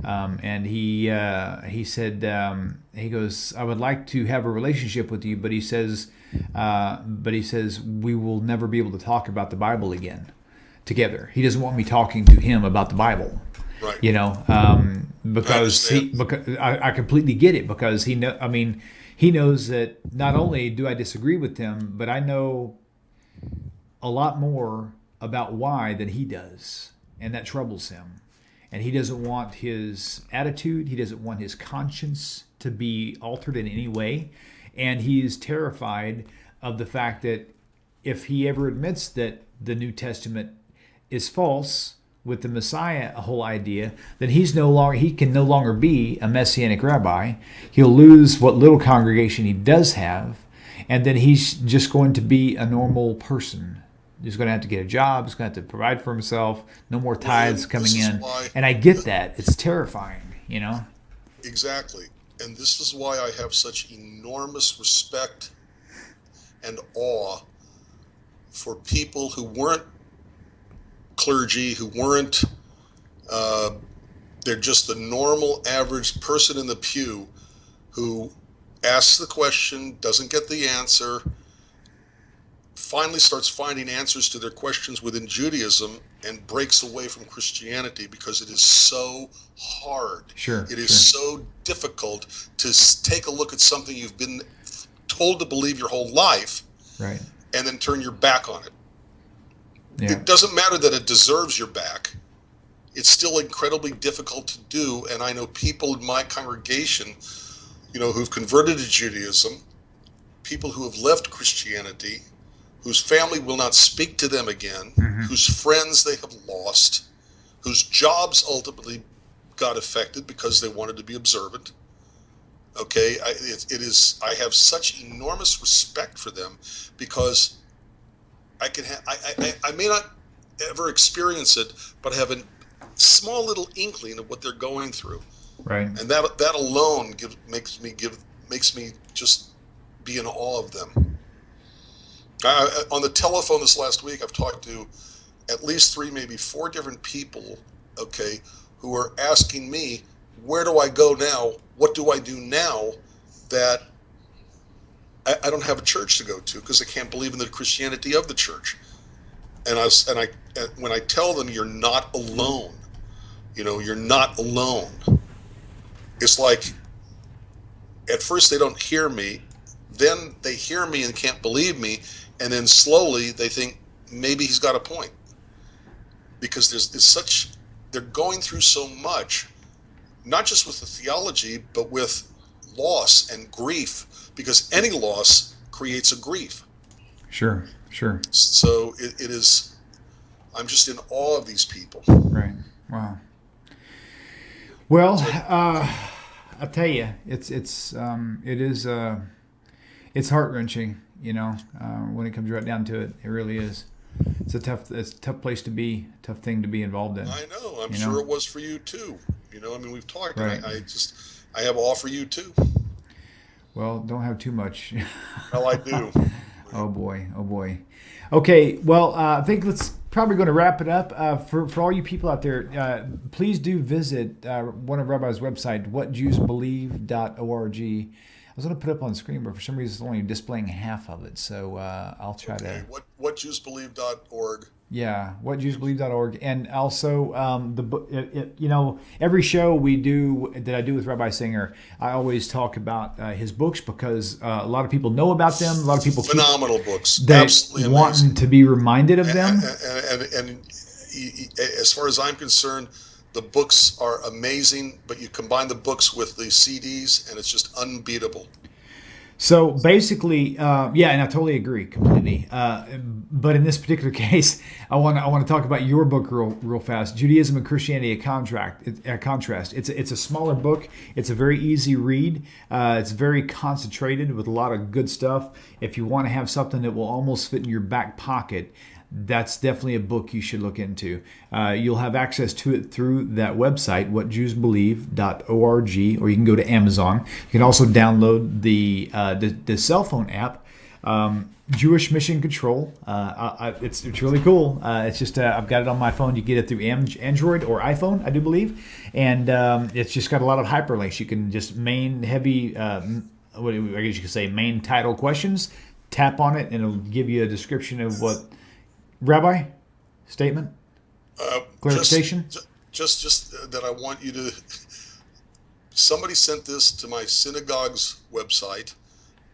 And he said, he goes, I would like to have a relationship with you, but he says we will never be able to talk about the Bible again together. He doesn't want me talking to him about the Bible. Right. Because I completely get it, because he knows that not only do I disagree with him, but I know a lot more about why than he does, and that troubles him. And he doesn't want his attitude, he doesn't want his conscience to be altered in any way, and he is terrified of the fact that if he ever admits that the New Testament is false, with the Messiah whole idea, then he can no longer be a Messianic rabbi. He'll lose what little congregation he does have, and then he's just going to be a normal person. He's going to have to get a job. He's going to have to provide for himself. No more tithes coming in. And I get that. It's terrifying, Exactly. And this is why I have such enormous respect and awe for people who weren't clergy, who weren't, they're just the normal average person in the pew who asks the question, doesn't get the answer, finally starts finding answers to their questions within Judaism, and breaks away from Christianity because it is so hard. It is so difficult to take a look at something you've been told to believe your whole life, right, and then turn your back on it. Yeah. It doesn't matter that it deserves your back. It's still incredibly difficult to do. And I know people in my congregation, who've converted to Judaism, people who have left Christianity, whose family will not speak to them again, whose friends they have lost, whose jobs ultimately got affected because they wanted to be observant. Okay, I have such enormous respect for them, because I may not ever experience it, but I have a small little inkling of what they're going through. Right. And that alone makes me just be in awe of them. On the telephone this last week, I've talked to at least 3, maybe 4 different people, okay, who are asking me, where do I go now? What do I do now that I don't have a church to go to, because I can't believe in the Christianity of the church. And when I tell them, you're not alone, you're not alone. It's like, at first they don't hear me, then they hear me and can't believe me, and then slowly they think maybe he's got a point, because they're going through so much, not just with the theology, but with loss and grief. Because any loss creates a grief. Sure. So it is, I'm just in awe of these people. Right. Wow. Well, I'll tell you, it's heart-wrenching, when it comes right down to it. It really is. It's a tough place to be, tough thing to be involved in. I know. I'm sure it was for you too. You know, I mean, we've talked, Right. and I have all for you too. Well, don't have too much. Well, I do. Oh boy, oh boy. Okay, well, I think let's probably going to wrap it up. For all you people out there, please do visit one of Rabbi's website, whatjewsbelieve.org. I was going to put it up on the screen, but for some reason it's only displaying half of it. So I'll try to. Whatjewsbelieve.org. Yeah, whatjewsbelieve.org. And also the book. Every show we do that I do with Rabbi Singer, I always talk about his books because a lot of people know about them. A lot of people Phenomenal books, that absolutely wanting amazing. to be reminded of them. And as far as I'm concerned, the books are amazing. But you combine the books with the CDs, and it's just unbeatable. So basically, yeah, and I totally agree completely. But in this particular case, I want to talk about your book real fast. Judaism and Christianity: A Contrast. It's a smaller book. It's a very easy read. It's very concentrated with a lot of good stuff. If you want to have something that will almost fit in your back pocket, that's definitely a book you should look into. You'll have access to it through that website, whatjewsbelieve.org, or you can go to Amazon. You can also download the cell phone app, Jewish Mission Control. It's really cool. It's just I've got it on my phone. You get it through Android or iPhone, I do believe, and it's just got a lot of hyperlinks. You can just main title questions. Tap on it, and it'll give you a description of what. Rabbi, statement, clarification. Just that I want you to. Somebody sent this to my synagogue's website,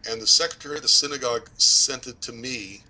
and the secretary of the synagogue sent it to me,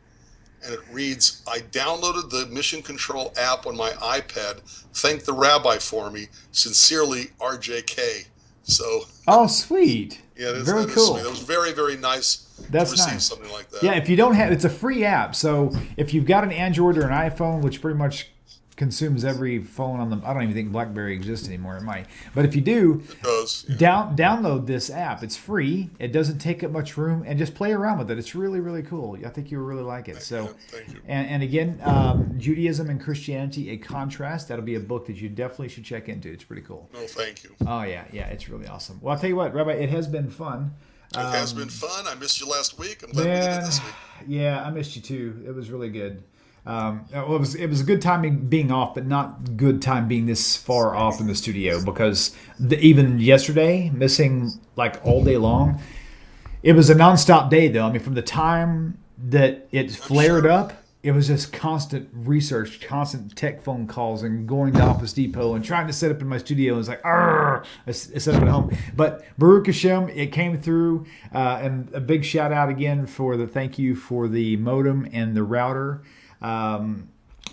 and it reads, "I downloaded the Mission Control app on my iPad. Thank the rabbi for me. Sincerely, RJK." So. Oh, sweet. Yeah, very cool. That was very, very nice. That's to receive nice. Something like that. Yeah, if you don't have, it's a free app. So if you've got an Android or an iPhone, which pretty much consumes every phone on them, I don't even think BlackBerry exists anymore. It might, but if you do, it does. Yeah. Download this app. It's free. It doesn't take up much room, and just play around with it. It's really, really cool. I think you'll really like it. Thank you. And again, Judaism and Christianity: A Contrast. That'll be a book that you definitely should check into. It's pretty cool. No, thank you. Oh yeah, it's really awesome. Well, I'll tell you what, Rabbi, it has been fun. It has been fun. I missed you last week. I'm glad we did it this week. Yeah, I missed you too. It was really good. It was a good time being off, but not good time being this far off in the studio because even yesterday, missing like all day long. It was a nonstop day though. I mean, from the time that it flared up, it was just constant research, constant tech phone calls, and going to Office Depot and trying to set up in my studio. It was like, I set up at home. But Baruch Hashem, it came through. And a big shout out again for the thank you for the modem and the router.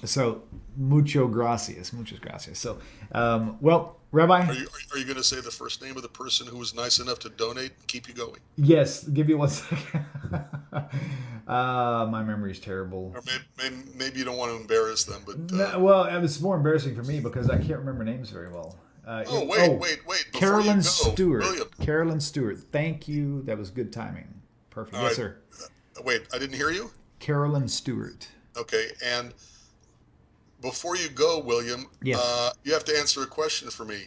So muchas gracias. So, well, Rabbi. Are you going to say the first name of the person who was nice enough to donate and keep you going? Yes. Give you 1 second. My memory's terrible. Or maybe you don't want to embarrass them, but No, well, it was more embarrassing for me because I can't remember names very well. Wait! Carolyn Stuart. William. Carolyn Stuart. Thank you. That was good timing. Perfect. Yes, sir. Wait, I didn't hear you. Carolyn Stuart. Okay, and before you go, William, yes. You have to answer a question for me.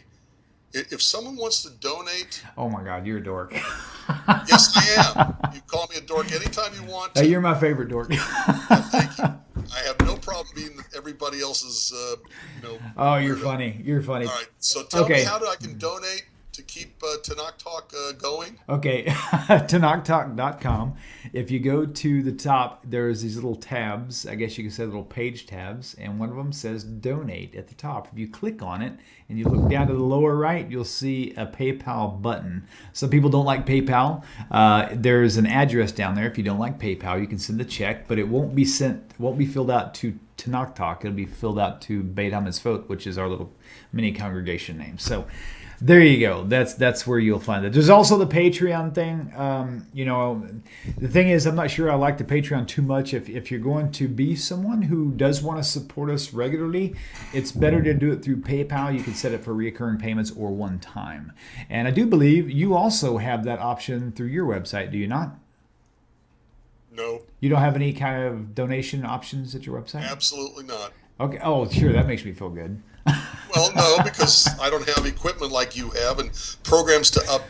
If someone wants to donate... Oh my God, you're a dork. Yes, I am. You call me a dork anytime you want to. Hey, you're my favorite dork. Thank you. I have no problem being everybody else's, Oh, you're funny. You're funny. All right, so tell me how I can donate to keep Tanakh Talk going. Okay, TanakhTalk.com. If you go to the top, there's these little tabs. I guess you can say little page tabs, and one of them says Donate at the top. If you click on it and you look down to the lower right, you'll see a PayPal button. Some people don't like PayPal. There's an address down there. If you don't like PayPal, you can send a check, but it won't be filled out to Tanakh Talk. It'll be filled out to Beit HaMitzvot, which is our little mini congregation name. So there you go. That's where you'll find it. There's also the Patreon thing. The thing is, I'm not sure I like the Patreon too much. If you're going to be someone who does want to support us regularly, it's better to do it through PayPal. You can set it for recurring payments or one time. And I do believe you also have that option through your website, do you not? No. You don't have any kind of donation options at your website? Absolutely not. Okay. Oh, sure. That makes me feel good. Well, no, because I don't have equipment like you have, and programs to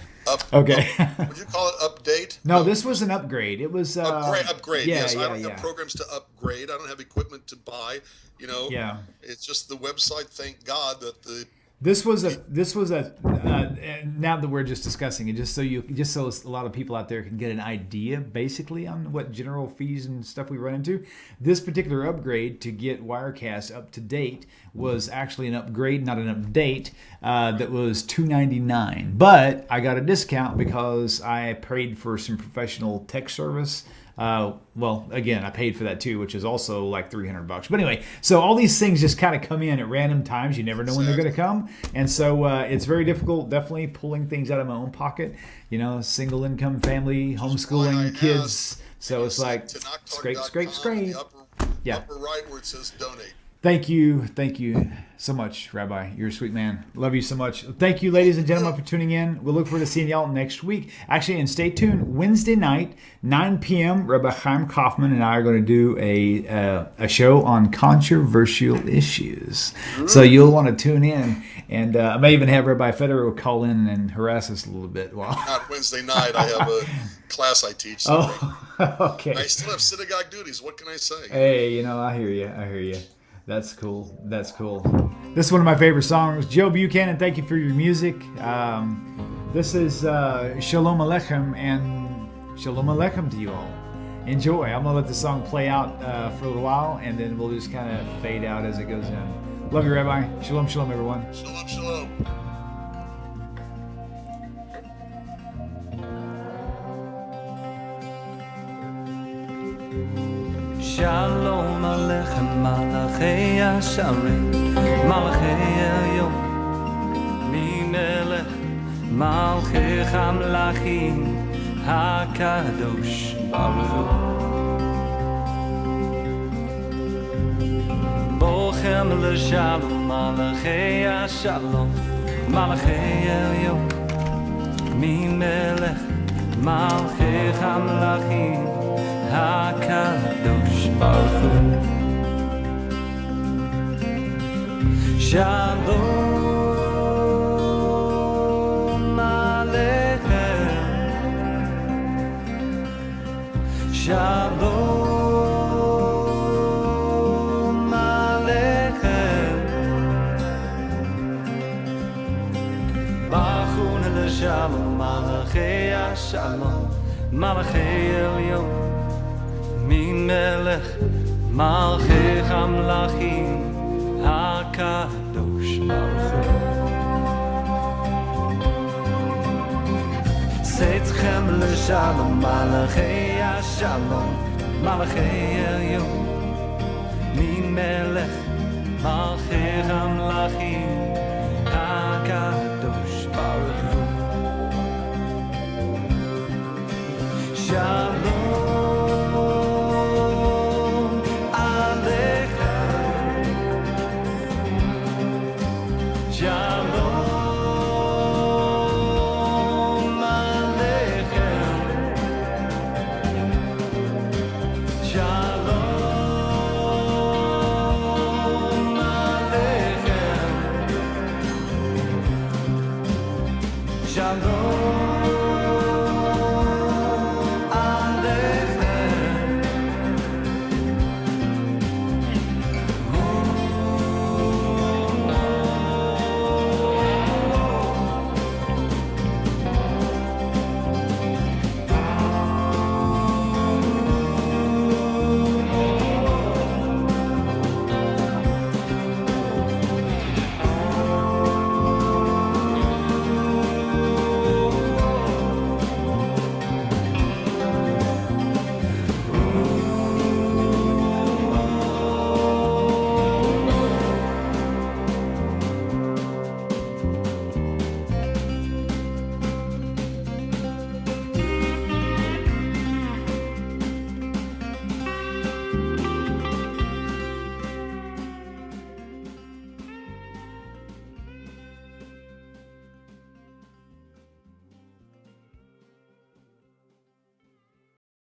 Okay. would you call it update? No, this was an upgrade. It was Upgrade. yeah, Yes, I yeah, don't have yeah. programs to upgrade. I don't have equipment to buy. Yeah. It's just the website. Thank God that the This was a pe- now that we're just discussing it, just so a lot of people out there can get an idea basically on what general fees and stuff we run into. This particular upgrade to get Wirecast up to date was actually an upgrade, not an update. That was $299, but I got a discount because I paid for some professional tech service. Well, again, I paid for that too, which is also like $300. But anyway, so all these things just kind of come in at random times. You never know when they're going to come, and so it's very difficult. Definitely pulling things out of my own pocket. Single income family, homeschooling kids. So it's like scrape. Yeah. Upper right where it says donate. Thank you so much, Rabbi. You're a sweet man. Love you so much. Thank you, ladies and gentlemen, for tuning in. We'll look forward to seeing y'all next week. Actually, and stay tuned. Wednesday night, 9 p.m., Rabbi Chaim Kaufman and I are going to do a show on controversial issues. So you'll want to tune in. And I may even have Rabbi Federow call in and harass us a little bit. Not Wednesday night. I have a class I teach. So okay. I still have synagogue duties. What can I say? Hey, I hear you. That's cool. This is one of my favorite songs. Joe Buchanan, thank you for your music. This is Shalom Aleichem, and Shalom Aleichem to you all. Enjoy. I'm going to let the song play out for a little while, and then we'll just kind of fade out as it goes in. Love you, Rabbi. Shalom, shalom, everyone. Shalom, shalom. Shalom Aleichem, Malachei Hasharim, Malachei Elyon, Mimelech, Malchei Hamlachim, HaKadosh Baruch Hu. Bochem LeShalom, Malachei Hashalom, Malachei Elyon, Mimelech, Malchei Hamlachim, HaKadosh Baruch Hu. Shalom Aleichem, Shalom Aleichem, Bachun LeShalom, Malachei Hashalom, Malachei Elyon, Mimelech, Malchei Hamlachim, HaKadosh Baruch Hu. Seitchem LeShalom, Malachei Hashalom, Malachei Elyon, Mimelech, Malchei Hamlachim, HaKadosh Baruch Hu. Shalom